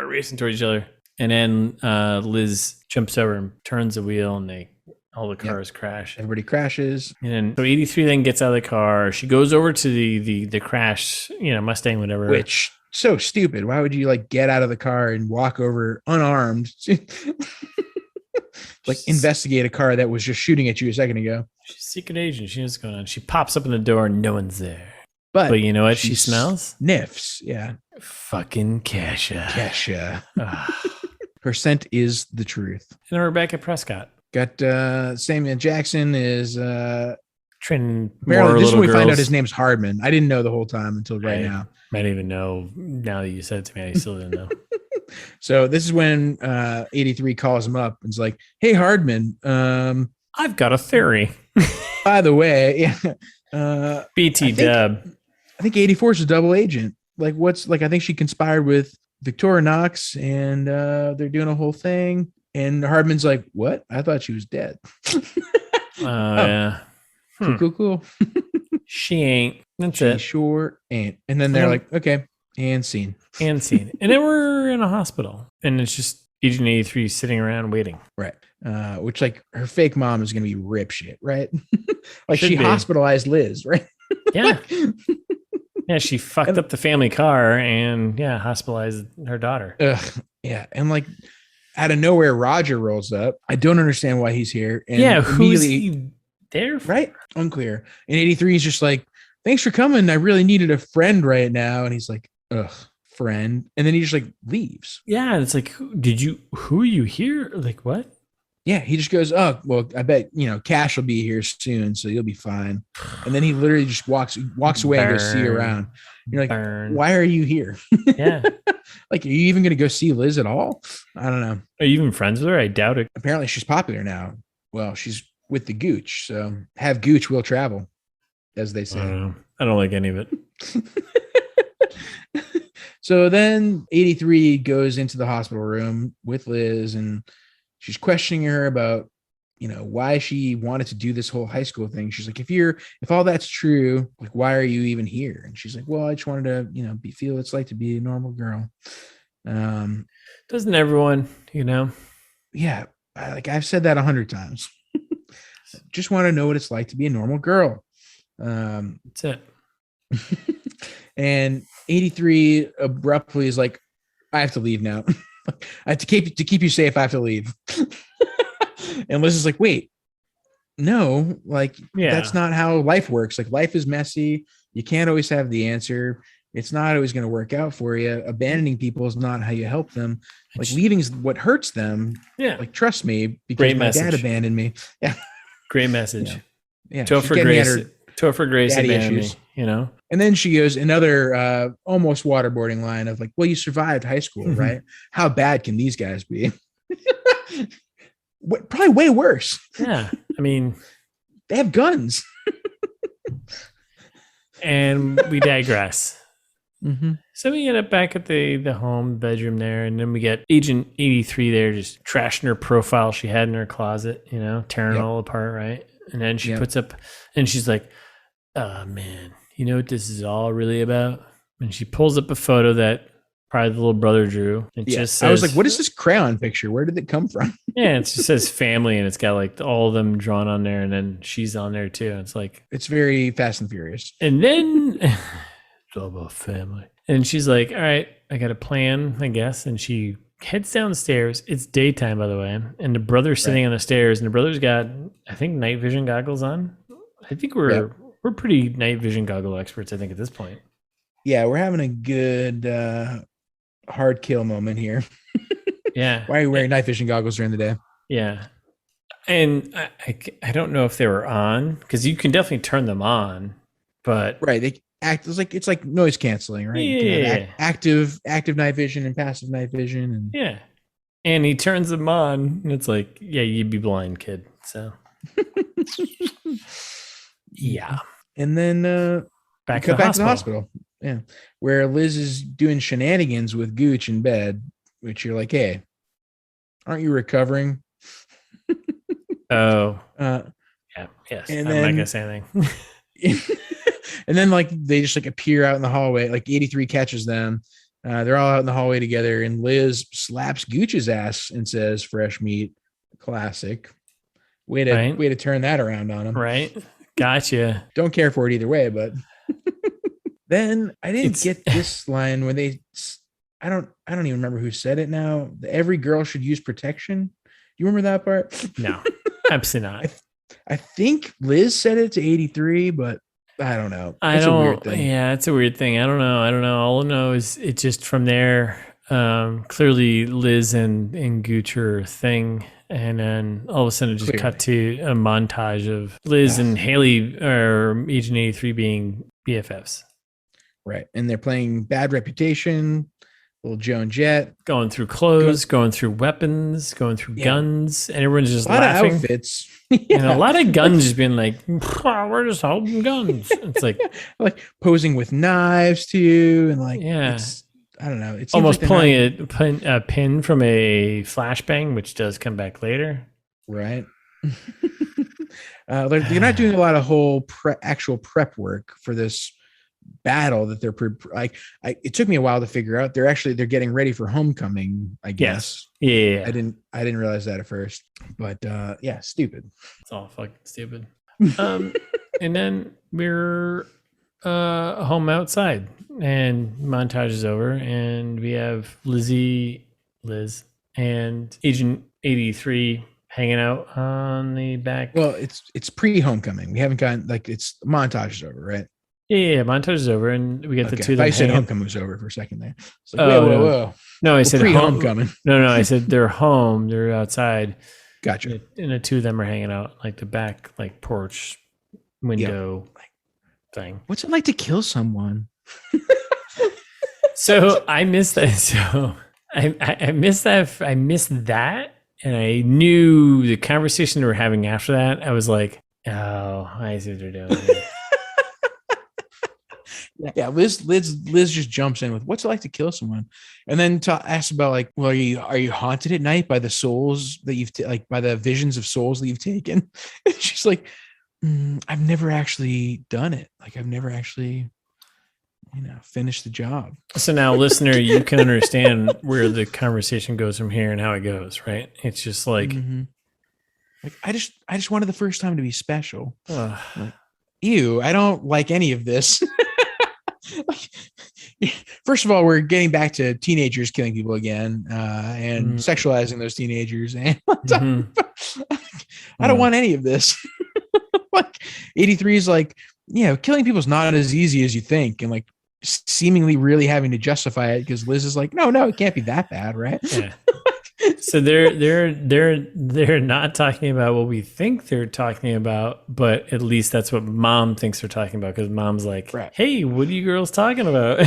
racing towards each other. And then Liz jumps over and turns the wheel, and all the cars crash. Everybody crashes. And then so 83 then gets out of the car. She goes over to the crash, Mustang, whatever. Which so stupid. Why would you like get out of the car and walk over unarmed? Like investigate a car that was just shooting at you a second ago. She's a secret agent. She knows what's going on. She pops up in the door and no one's there. But you know what she smells? Sniffs. Yeah. Fucking Kesha. Her scent is the truth. And Rebecca Prescott. Got Samuel Jackson is training. Apparently, this is when we find out his name's Hardman. I didn't know the whole time until right now. Might even know now that you said it to me. I still didn't know. So this is when 83 calls him up and is like, "Hey Hardman, I've got a theory. By the way, BT Dub. I think 84 is a double agent. Like I think she conspired with Victoria Knox, and they're doing a whole thing." And Hardman's like, "What? I thought she was dead." Yeah. Cool. She ain't. That's she it. Sure ain't. And then they're like, "Okay, and scene." And then we're in a hospital, and it's just Agent 83 sitting around waiting. Right. Which like her fake mom is going to be rip shit, right? Like she hospitalized Liz, right? Yeah. Yeah, she fucked up the family car and hospitalized her daughter. Yeah. And like out of nowhere, Roger rolls up. I don't understand why he's here. And who's he there for? Right? Unclear. And 83 is just like, "Thanks for coming. I really needed a friend right now." And he's like, "Ugh, friend." And then he just like leaves. Yeah. And it's like, who are you here? Like, what? Yeah. He just goes, "Oh, well, I bet, Cash will be here soon, so you'll be fine." And then he literally just walks away and goes see you around. You're like, why are you here? Yeah. Like, are you even going to go see Liz at all? I don't know. Are you even friends with her? I doubt it. Apparently she's popular now. Well, she's with the Gooch. So have Gooch will travel, as they say. I don't like any of it. So then 83 goes into the hospital room with Liz, and she's questioning her about, why she wanted to do this whole high school thing. She's like, if all that's true, like, why are you even here? And she's like, well, I just wanted to, feel what it's like to be a normal girl. Doesn't everyone, Yeah. I've said that 100 times. Just want to know what it's like to be a normal girl. That's it. And 83 abruptly is like, I have to leave now. I have to keep you safe. I have to leave. And Liz is like, wait, no, that's not how life works. Like, life is messy. You can't always have the answer. It's not always going to work out for you. Abandoning people is not how you help them. Like, leaving is what hurts them. Yeah. Like, trust me, because my dad abandoned me. Yeah. Great message. Yeah. Topher Grace abandoned me, And then she goes another almost waterboarding line of like, well, you survived high school, right? How bad can these guys be? Probably way worse. Yeah. I mean, they have guns. And we digress. Mm-hmm. So we end up back at the home bedroom there, and then we get Agent 83 there just trashing her profile she had in her closet, tearing it all apart, right? And then she puts up, and she's like, "Oh man, you know what this is all really about?" And she pulls up a photo that probably the little brother drew. It just says, I was like, what is this crayon picture? Where did it come from? Yeah, it just says family, and it's got like all of them drawn on there, and then she's on there too. It's like, it's very Fast and Furious. And then it's all about family. And she's like, all right, I got a plan, I guess. And she heads downstairs. It's daytime, by the way. And the brother's sitting on the stairs, and the brother's got, I think, night vision goggles on. I think we're pretty night vision goggle experts, I think, at this point. Yeah, we're having a good hard kill moment here. Yeah. Why are you wearing night vision goggles during the day? Yeah. And I don't know if they were on, because you can definitely turn them on, but they act it's like noise canceling, right? Yeah. Active night vision and passive night vision, and yeah. And he turns them on, and it's like, yeah, you'd be blind, kid. So yeah. And then back to the hospital. Yeah, where Liz is doing shenanigans with Gooch in bed, which you're like, hey, aren't you recovering? Oh, yeah, yes. And I'm then, not gonna say anything. and then like they just like appear out in the hallway. Like 83 catches them. They're all out in the hallway together, and Liz slaps Gooch's ass and says, "Fresh meat, classic." Way to turn that around on him. Right. Gotcha. Don't care for it either way, but then I didn't get this line when I don't even remember who said it now. Every girl should use protection. You remember that part? No, absolutely not. I think Liz said it to 83, but I don't know. It's a weird thing. Yeah, it's a weird thing. I don't know. All I know is it just from there, clearly Liz and Gooch are a thing. And then all of a sudden it just cut to a montage of Liz and Hailee or Agent 83 being BFFs. Right. And they're playing Bad Reputation, little Joe and Jet. Going through clothes, going through weapons, going through guns, and everyone's just laughing. A lot of outfits. And a lot of guns just being like, we're just holding guns. It's like posing with knives too. And like, I don't know. It's almost like pulling a pin from a flashbang, which does come back later. Right. You're not doing a lot of whole actual prep work for this battle that they're it took me a while to figure out. They're getting ready for homecoming, I guess. Yes. Yeah. I didn't realize that at first, but stupid. It's all fucking stupid. And then we're home outside, and montage is over, and we have Liz and Agent 83 hanging out on the back. Well, it's pre-homecoming. We haven't gotten it's montage is over, right? Yeah, montage is over, and we get the two of them. I said homecoming was over for a second there. It's like, whoa. No, I said pre-homecoming. No, I said they're home. They're outside. Gotcha. And the two of them are hanging out like the back, like porch window thing. What's it like to kill someone? So I missed that. So I missed that. I missed that, and I knew the conversation we were having after that. I was like, "Oh, I see what they're doing." Yeah, Liz just jumps in with what's it like to kill someone, and then asks about like, well, are you haunted at night by the souls that you've by the visions of souls that you've taken? And she's like, I've never actually done it. Like I've never actually, finished the job. So now, listener, you can understand where the conversation goes from here and how it goes, right? It's just like, like I just wanted the first time to be special. Like, ew, I don't like any of this. First of all, we're getting back to teenagers killing people again and sexualizing those teenagers. And I don't want any of this. Like 83 is like, killing people is not as easy as you think. And like seemingly really having to justify it because Liz is like, no, it can't be that bad. Right. Yeah. So they're not talking about what we think they're talking about, but at least that's what mom thinks they're talking about because mom's like, hey, what are you girls talking about?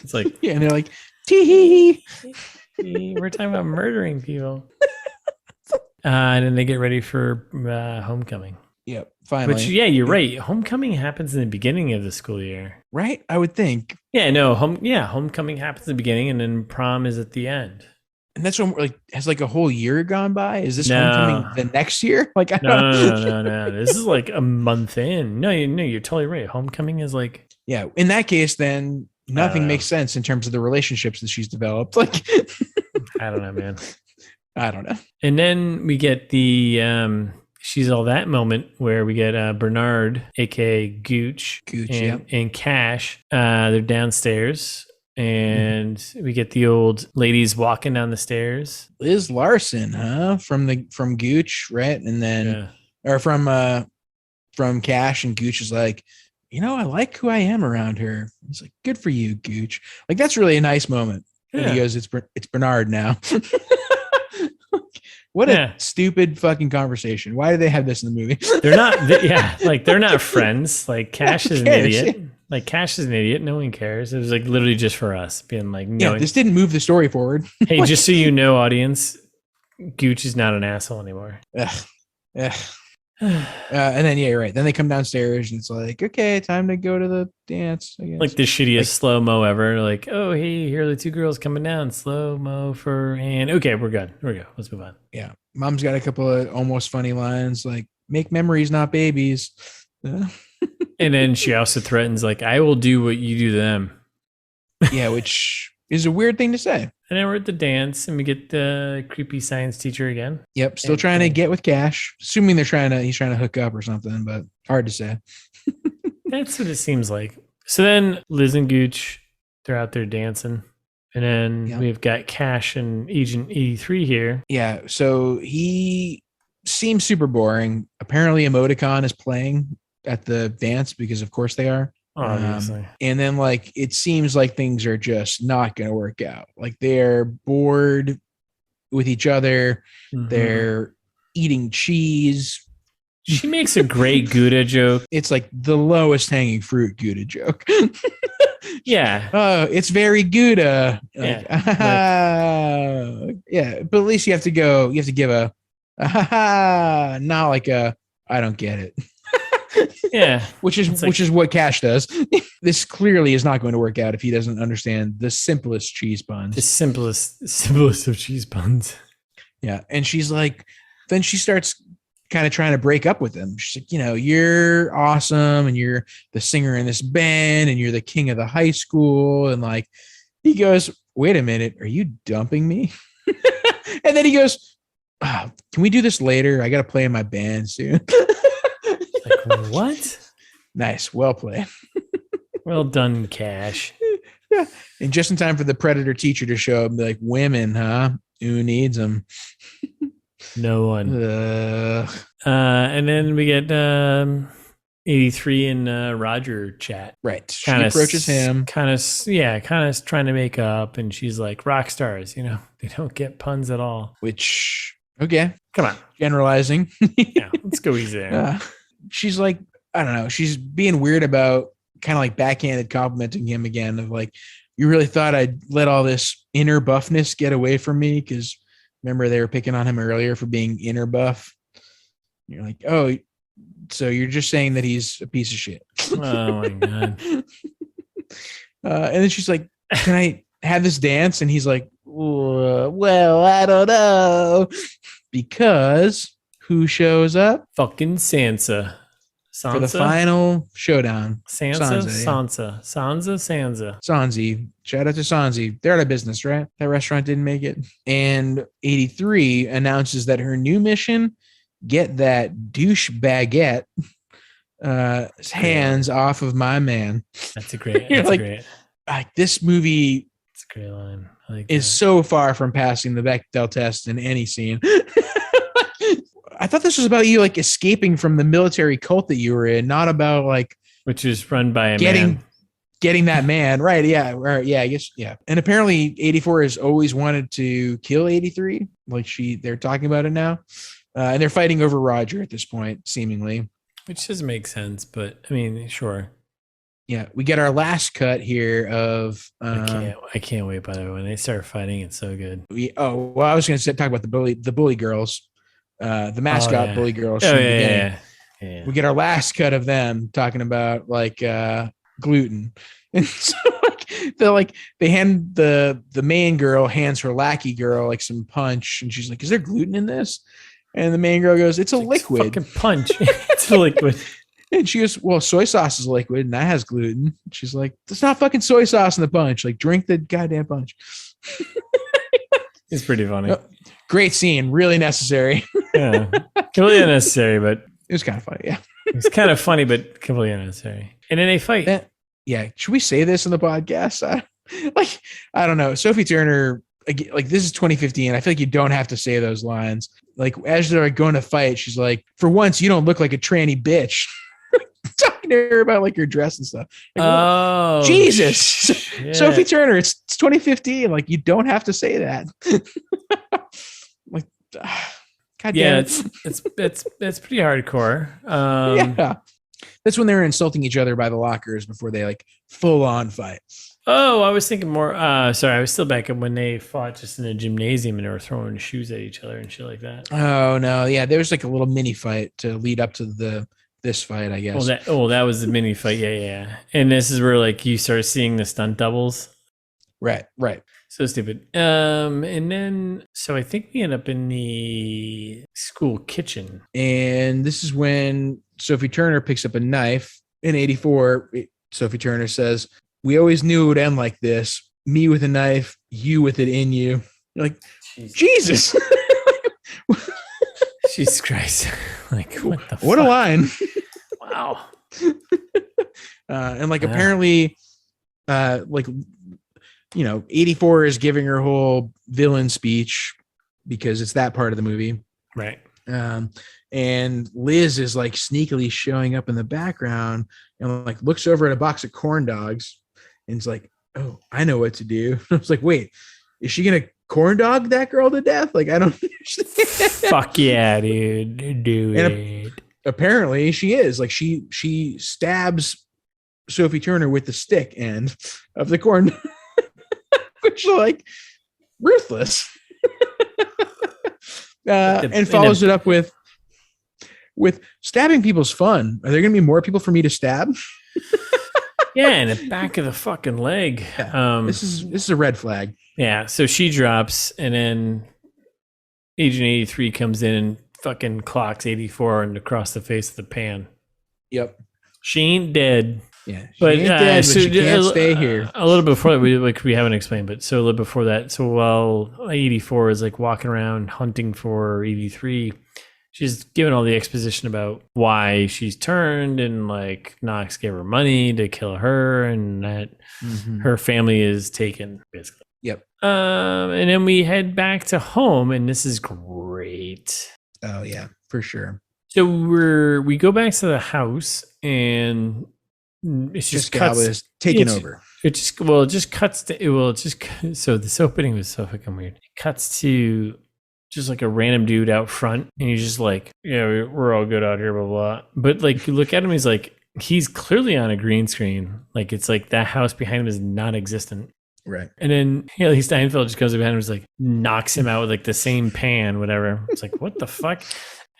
It's like, and they're like, tee. We're talking about murdering people. And then they get ready for homecoming. Yep, finally. Which, you're right. Homecoming happens in the beginning of the school year. Right? I would think. Yeah, no, homecoming happens in the beginning and then prom is at the end. And that's when has like a whole year gone by? Is this homecoming the next year? Like No. This is like a month in. No, you're totally right. Homecoming is like in that case, then nothing makes sense in terms of the relationships that she's developed. Like I don't know, man. I don't know. And then we get the She's All That moment where we get Bernard, aka Gooch and Cash. They're downstairs. And we get the old ladies walking down the stairs. Liz Larson, huh? From Gooch, right? And then or from Cash, and Gooch is like, I like who I am around her. He's like, good for you, Gooch. Like that's really a nice moment. Yeah. And he goes, it's Bernard now. What a stupid fucking conversation. Why do they have this in the movie? They're not they're not friends. Like Cash is an idiot. Like Cash is an idiot. No one cares. It was like literally just for us being like, this didn't move the story forward. Hey, just so you know, audience, Gooch is not an asshole anymore. Ugh. And then, yeah, you're right. Then they come downstairs and it's like, okay, time to go to the dance, I guess. Like the shittiest slow-mo ever. Like, oh, hey, here are the two girls coming down. Slow-mo for and okay, we're good. Here we go. Let's move on. Yeah. Mom's got a couple of almost funny lines like, make memories, not babies. And then she also threatens, like, I will do what you do to them. Yeah, which is a weird thing to say. And then we're at the dance and we get the creepy science teacher again. Yep. Still trying to get with Cash, assuming he's trying to hook up or something, but hard to say. That's what it seems like. So then Liz and Gooch, they're out there dancing. And then we've got Cash and Agent 83 here. Yeah. So he seems super boring. Apparently Emoticon is playing at the dance because of course they are. Obviously. And then like it seems like things are just not going to work out. Like they're bored with each other. Mm-hmm. They're eating cheese. She makes a great Gouda joke. It's like the lowest hanging fruit Gouda joke. Yeah. Oh, it's very Gouda. Like, yeah. But at least you have to give a not like a I don't get it. Yeah. Which is what Cash does. This clearly is not going to work out if he doesn't understand the simplest cheese buns. The simplest of cheese buns. Yeah. And she's like, then she starts kind of trying to break up with him. She's like, you're awesome and you're the singer in this band and you're the king of the high school. And like, he goes, wait a minute, are you dumping me? And then he goes, can we do this later? I got to play in my band soon. Like, what? Nice. Well played. Well done, Cash. Yeah. And just in time for the Predator teacher to show up and be like, women, huh? Who needs them? No one. And then we get 83 and Roger chat. Right. She approaches him. Kind of trying to make up. And she's like, rock stars, they don't get puns at all. Which, okay. Come on. Generalizing. Yeah, let's go easy there. She's like, I don't know. She's being weird about kind of like backhanded complimenting him again of like, you really thought I'd let all this inner buffness get away from me? Because remember they were picking on him earlier for being inner buff. You're like, oh, so you're just saying that he's a piece of shit. Oh my God. And then she's like, can I have this dance? And he's like, well, I don't know. Because who shows up? Fucking Sansa. For the final showdown. Sansa. Sansi. Shout out to Sansi. They're out of business, right? That restaurant didn't make it. And 83 announces that her new mission, get that douche baguette hands off of my man. That's a great. That's like, great. Like this movie it's a great line. Is so far from passing the Bechdel test in any scene. I thought this was about you like escaping from the military cult that you were in, not about like which is run by a man. Getting that man. Right. Yeah. Right. Yeah, I guess. Yeah. And apparently 84 has always wanted to kill 83. Like they're talking about it now. And they're fighting over Roger at this point, seemingly. Which doesn't make sense, but I mean, sure. Yeah. We get our last cut here of I can't wait, by the way. When they start fighting, it's so good. I was gonna talk about the bully girls. The mascot bully girls. Yeah. We get our last cut of them talking about like gluten. And so they hand the main girl hands her lackey girl like some punch, and she's like, "Is there gluten in this?" And the main girl goes, "It's a liquid." Fucking punch. It's a liquid. And she goes, "Well, soy sauce is liquid, and that has gluten." She's like, "There's not fucking soy sauce in the punch. Like, drink the goddamn punch." It's pretty funny. Great scene, really necessary. Yeah, completely unnecessary, but it was kind of funny. Yeah, it's kind of funny, but completely unnecessary. And then they fight. Yeah, should we say this in the podcast? I don't know. Sophie Turner, like this is 2015. I feel like you don't have to say those lines. Like as they're going to fight, she's like, "For once, you don't look like a tranny bitch." Talking to her about like her dress and stuff. Like, Jesus, Sophie Turner. It's 2015. Like you don't have to say that. Like, God damn it. It's pretty hardcore. Yeah. That's when they're insulting each other by the lockers before they like full on fight. Oh, I was thinking more. Sorry, I was still back up when they fought just in a gymnasium and they were throwing shoes at each other and shit like that. Oh no, yeah, there was like a little mini fight to lead up to this fight, I guess. That was the mini fight. Yeah. And this is where like you start seeing the stunt doubles. Right. So stupid. And then so I think we end up in the school kitchen. And this is when Sophie Turner picks up a knife. In 84, Sophie Turner says, "We always knew it would end like this. Me with a knife, you with it in you." You're like, Jesus. Jesus Christ. Like, what the fuck? What a line. Wow. And like apparently, like, 84 is giving her whole villain speech because it's that part of the movie. Right. And Liz is like sneakily showing up in the background and like looks over at a box of corn dogs and is like, "Oh, I know what to do." I was like, wait, is she going to corn dog that girl to death? Like, I don't understand. Fuck yeah, dude. Do it. Apparently she is. Like she stabs Sophie Turner with the stick end of the corn, which like ruthless. And follows it up with stabbing people's fun. Are there going to be more people for me to stab? Yeah, in the back of the fucking leg. Yeah, this is a red flag. Yeah, so she drops, and then Agent 83 comes in and fucking clocks 84 and across the face of the pan. Yep. She ain't dead. Yeah, she ain't dead, but she can't stay here. A little before that, we haven't explained, but so a little before that, so while 84 is like walking around hunting for 83, she's given all the exposition about why she's turned, and like Knox gave her money to kill her, and that her family is taken, basically. Yep. And then we head back to home, and this is great. Oh yeah, for sure. So we go back to the house, and it's just cuts. Alba is taking over. It just cuts to so this opening was so fucking weird. It cuts to just like a random dude out front, and he's just like, "Yeah, we're all good out here, blah blah." But like, you look at him, he's clearly on a green screen. Like it's like that house behind him is non-existent. Right. And then Hailee Steinfeld just goes behind him and like knocks him out with like the same pan, whatever. It's like, what the fuck?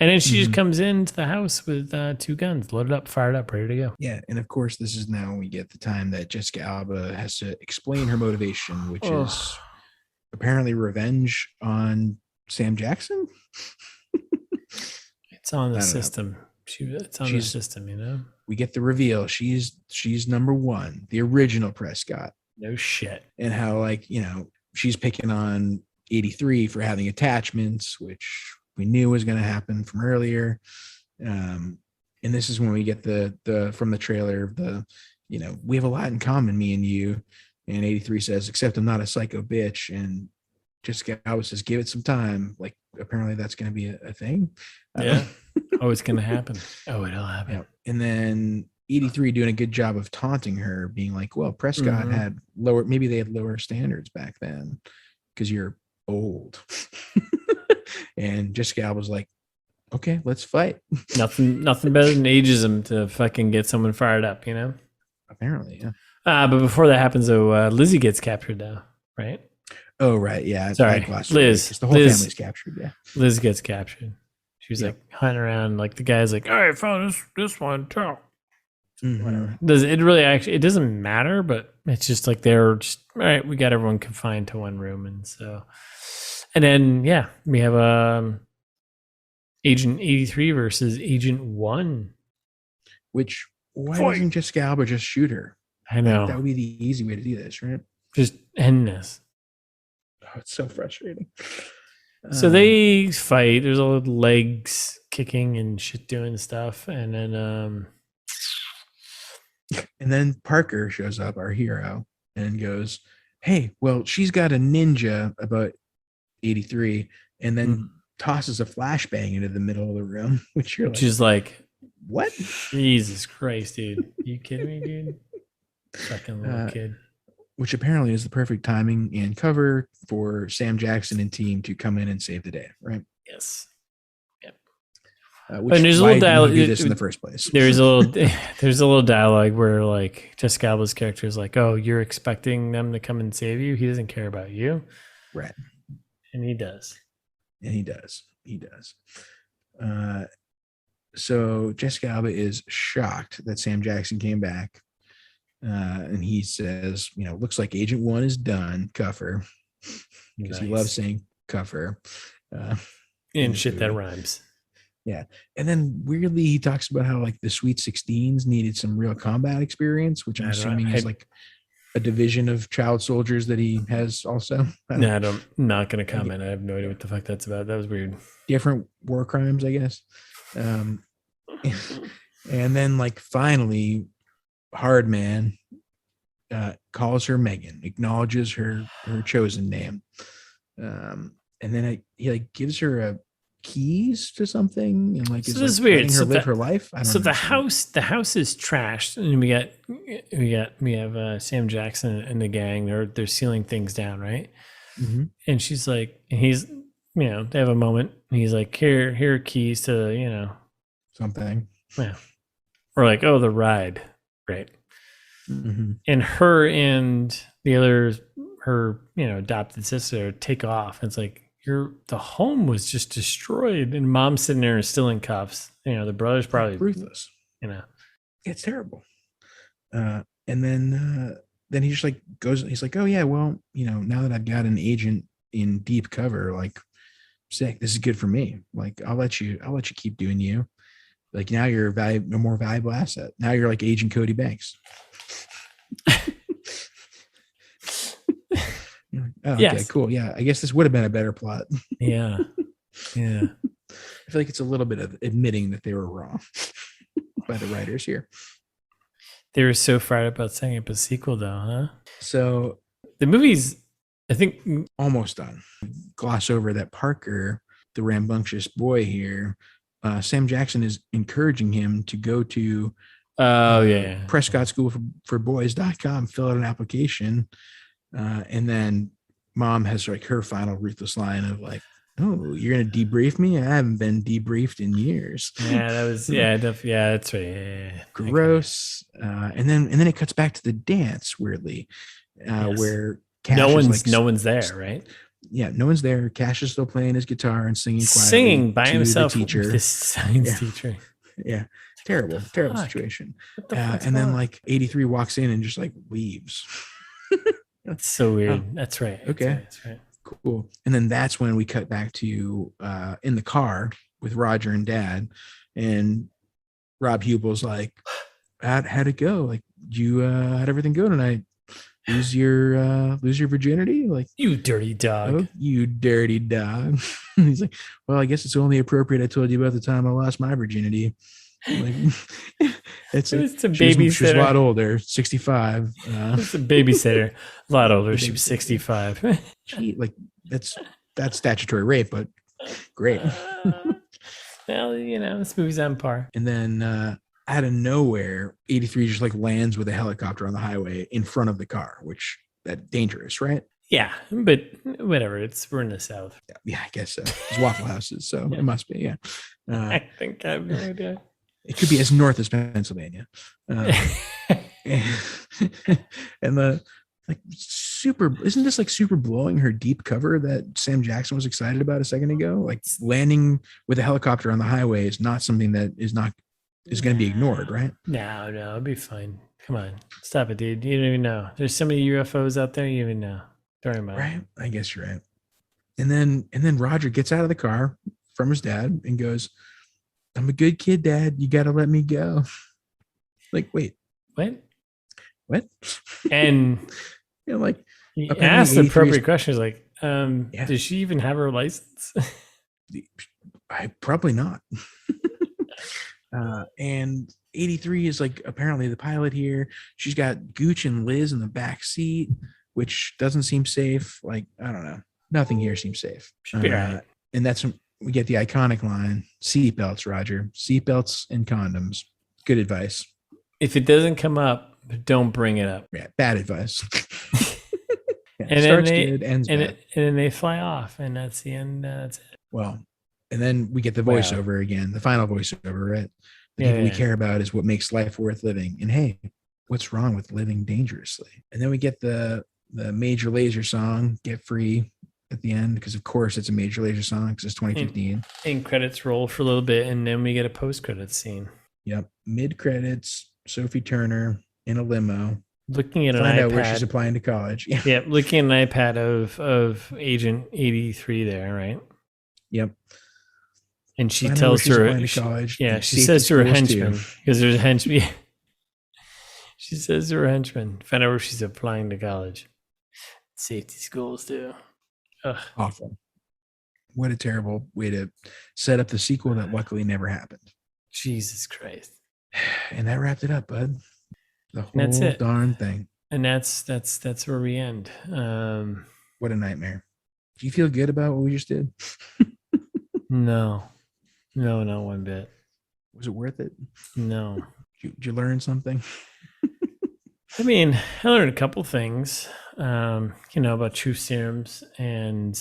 And then she just comes into the house with 2 guns, loaded up, fired up, ready to go. Yeah. And of course, this is now when we get the time that Jessica Alba has to explain her motivation, which is apparently revenge on Sam Jackson. It's on the system. It's on the system, We get the reveal. She's number 1, the original Prescott. No shit. And how, like, she's picking on 83 for having attachments, which we knew was going to happen from earlier. And this is when we get the from the trailer, we have a lot in common, me and you. And 83 says, except I'm not a psycho bitch. And Jessica Alba says, give it some time. Like, apparently that's going to be a thing. Yeah. It's going to happen. It'll happen. Yeah. And then 83 doing a good job of taunting her, being like, well, Prescott had maybe they had lower standards back then because you're old. And Jessica Alba was like, okay, let's fight. Nothing better than ageism to fucking get someone fired up, Apparently, yeah. But before that happens, though, Lizzie gets captured, though, right? Oh, right, yeah. Sorry, Liz. The whole family's captured, yeah. Liz gets captured. She's like hunting around, like the guy's like, all right, I found this one too. Whatever. It doesn't matter, but it's just like they're just all right, we got everyone confined to one room, and then we have Agent 83 versus Agent 1. Which why doesn't Jessica Alba just shoot her? I know. Like, that would be the easy way to do this, right? Just end this. Oh, it's so frustrating. So they fight. There's all legs kicking and shit doing stuff, and then Parker shows up, our hero, and goes, "Hey, well, she's got a ninja about 83," and then tosses a flashbang into the middle of the room, which is like, what? Jesus Christ, dude! You kidding me, dude? Fucking little kid. Which apparently is the perfect timing and cover for Sam Jackson and team to come in and save the day, right? Yes. Yep. Which, and there's a why little dialogue. did you do this in the first place? There's a little dialogue where like Jessica Alba's character is like, "Oh, you're expecting them to come and save you. He doesn't care about you." Right. And he does. And he does. So Jessica Alba is shocked that Sam Jackson came back. And he says, looks like Agent 1 is done. Cuff her. Because he loves saying cuff her. And shit that rhymes. Yeah. And then weirdly, he talks about how like the Sweet 16s needed some real combat experience, which I'm assuming is like a division of child soldiers that he has also. I'm not going to comment. I have no idea what the fuck that's about. That was weird. Different war crimes, I guess. And then like finally, Hard Man calls her Megan, acknowledges her chosen name. And then he like gives her keys to something and like, so is this is like weird. letting her live her life. So the house is trashed, and we have Sam Jackson and the gang. They're sealing things down, right? Mm-hmm. And she's like, and he's, they have a moment. And he's like, here are keys to, something. Yeah. Or like, oh, the ride, right? Mm-hmm. And her and the other, her adopted sister take off. And it's like, the home was just destroyed, and mom's sitting there still in cuffs. The brother's probably ruthless. It's terrible. And then he just like goes. He's like, oh yeah, well, now that I've got an agent in deep cover, like, sick. This is good for me. Like, I'll let you keep doing you. Like now you're a more valuable asset. Now you're like Agent Cody Banks. Oh, okay, yes. Cool. Yeah, I guess this would have been a better plot. Yeah. I feel like it's a little bit of admitting that they were wrong by the writers here. They were so fired up about setting up a sequel, though, huh? So the movie's, I think, almost done. Gloss over that Parker, the rambunctious boy here, Sam Jackson is encouraging him to go to Prescott School for Boys.com, fill out an application. And then mom has like her final ruthless line of like, oh, you're going to debrief me? I haven't been debriefed in years. Yeah, that was, that's right. Yeah. Gross. And then it cuts back to the dance weirdly, where Cash no one's there, right? Yeah, no one's there. Cash is still playing his guitar and singing by himself. Teacher. This science teacher. Yeah. Terrible situation. And then like 83 walks in and just like leaves. That's so weird. Oh, that's right. Okay. That's right. Cool. And then that's when we cut back to in the car with Roger and Dad, and Rob Hubel's like, how'd it go? Like, how'd everything go tonight? Lose your virginity? Like, you dirty dog. Oh, you dirty dog. He's like, well, I guess it's only appropriate I told you about the time I lost my virginity. Like, it's a babysitter. She was a lot older, 65. It's a babysitter, a lot older. She was 65. Like that's statutory rape, but great. Well, this movie's on par. And then out of nowhere, 83 just like lands with a helicopter on the highway in front of the car, which that's dangerous, right? Yeah, but whatever. We're in the South. Yeah, I guess so. It's Waffle Houses, so it must be. Yeah, I think I have no idea. It could be as north as Pennsylvania. And the like super, isn't this like super blowing her deep cover that Sam Jackson was excited about a second ago? Like landing with a helicopter on the highway is not something that is going to be ignored, right? No, it'll be fine. Come on, stop it, dude. You don't even know. There's so many UFOs out there. You even know. Don't worry about it. Right. I guess you're right. And then Roger gets out of the car from his dad and goes, I'm a good kid, Dad. You got to let me go. Like, wait. What? And like, he asked the appropriate question. He's like, does she even have her license? Probably not. And 83 is like apparently the pilot here. She's got Gooch and Liz in the back seat, which doesn't seem safe. Like, I don't know. Nothing here seems safe. And that's when we get the iconic line, seatbelts, Roger. Seatbelts and condoms. Good advice. If it doesn't come up, don't bring it up. Yeah, bad advice. And starts good, ends bad. And then they fly off, and that's the end. That's it. Well, And then we get the voiceover again, the final voiceover, right? The people we care about is what makes life worth living. And hey, what's wrong with living dangerously? And then we get the Major Lazer song, Get Free, at the end, because of course it's a Major Lazer song because it's 2015. And credits roll for a little bit, and then we get a post-credits scene. Yep. Mid-credits, Sophie Turner in a limo. Looking at an find iPad. Out where she's applying to college. Yeah, looking at an iPad of Agent 83 there, right? Yep. And she tells her, she says to her henchman, because there's a henchman. She says to her henchman, find out where she's applying to college. Safety schools too. Ugh. Awful. What a terrible way to set up the sequel that luckily never happened. Jesus Christ. And that wrapped it up, bud. The whole darn thing. And that's where we end. What a nightmare. Do you feel good about what we just did? No, not one bit. Was it worth it? No. Did you learn something? I mean, I learned a couple things, about truth serums and,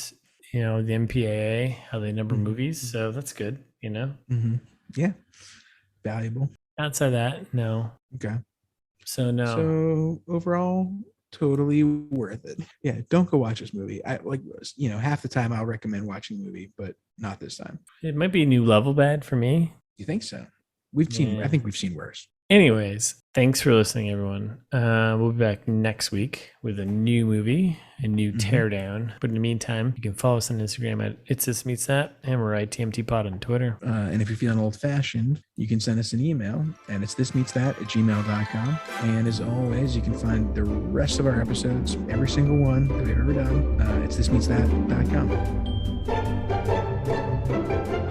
the MPAA, how they number movies. So that's good, Mm-hmm. Yeah. Valuable. Outside that, no. Okay. So no. So overall, totally worth it. Yeah. Don't go watch this movie. I half the time I'll recommend watching the movie, but not this time. It might be a new level bad for me. You think so? I think we've seen worse. Anyways, thanks for listening, everyone. We'll be back next week with a new movie, a new teardown. But in the meantime, you can follow us on Instagram at It's This Meets That, and we're ITMT Pod on Twitter. And if you're feeling old-fashioned, you can send us an email, and it's thismeetsthat@gmail.com. And as always, you can find the rest of our episodes, every single one that we've ever done, it's thismeetsthat.com.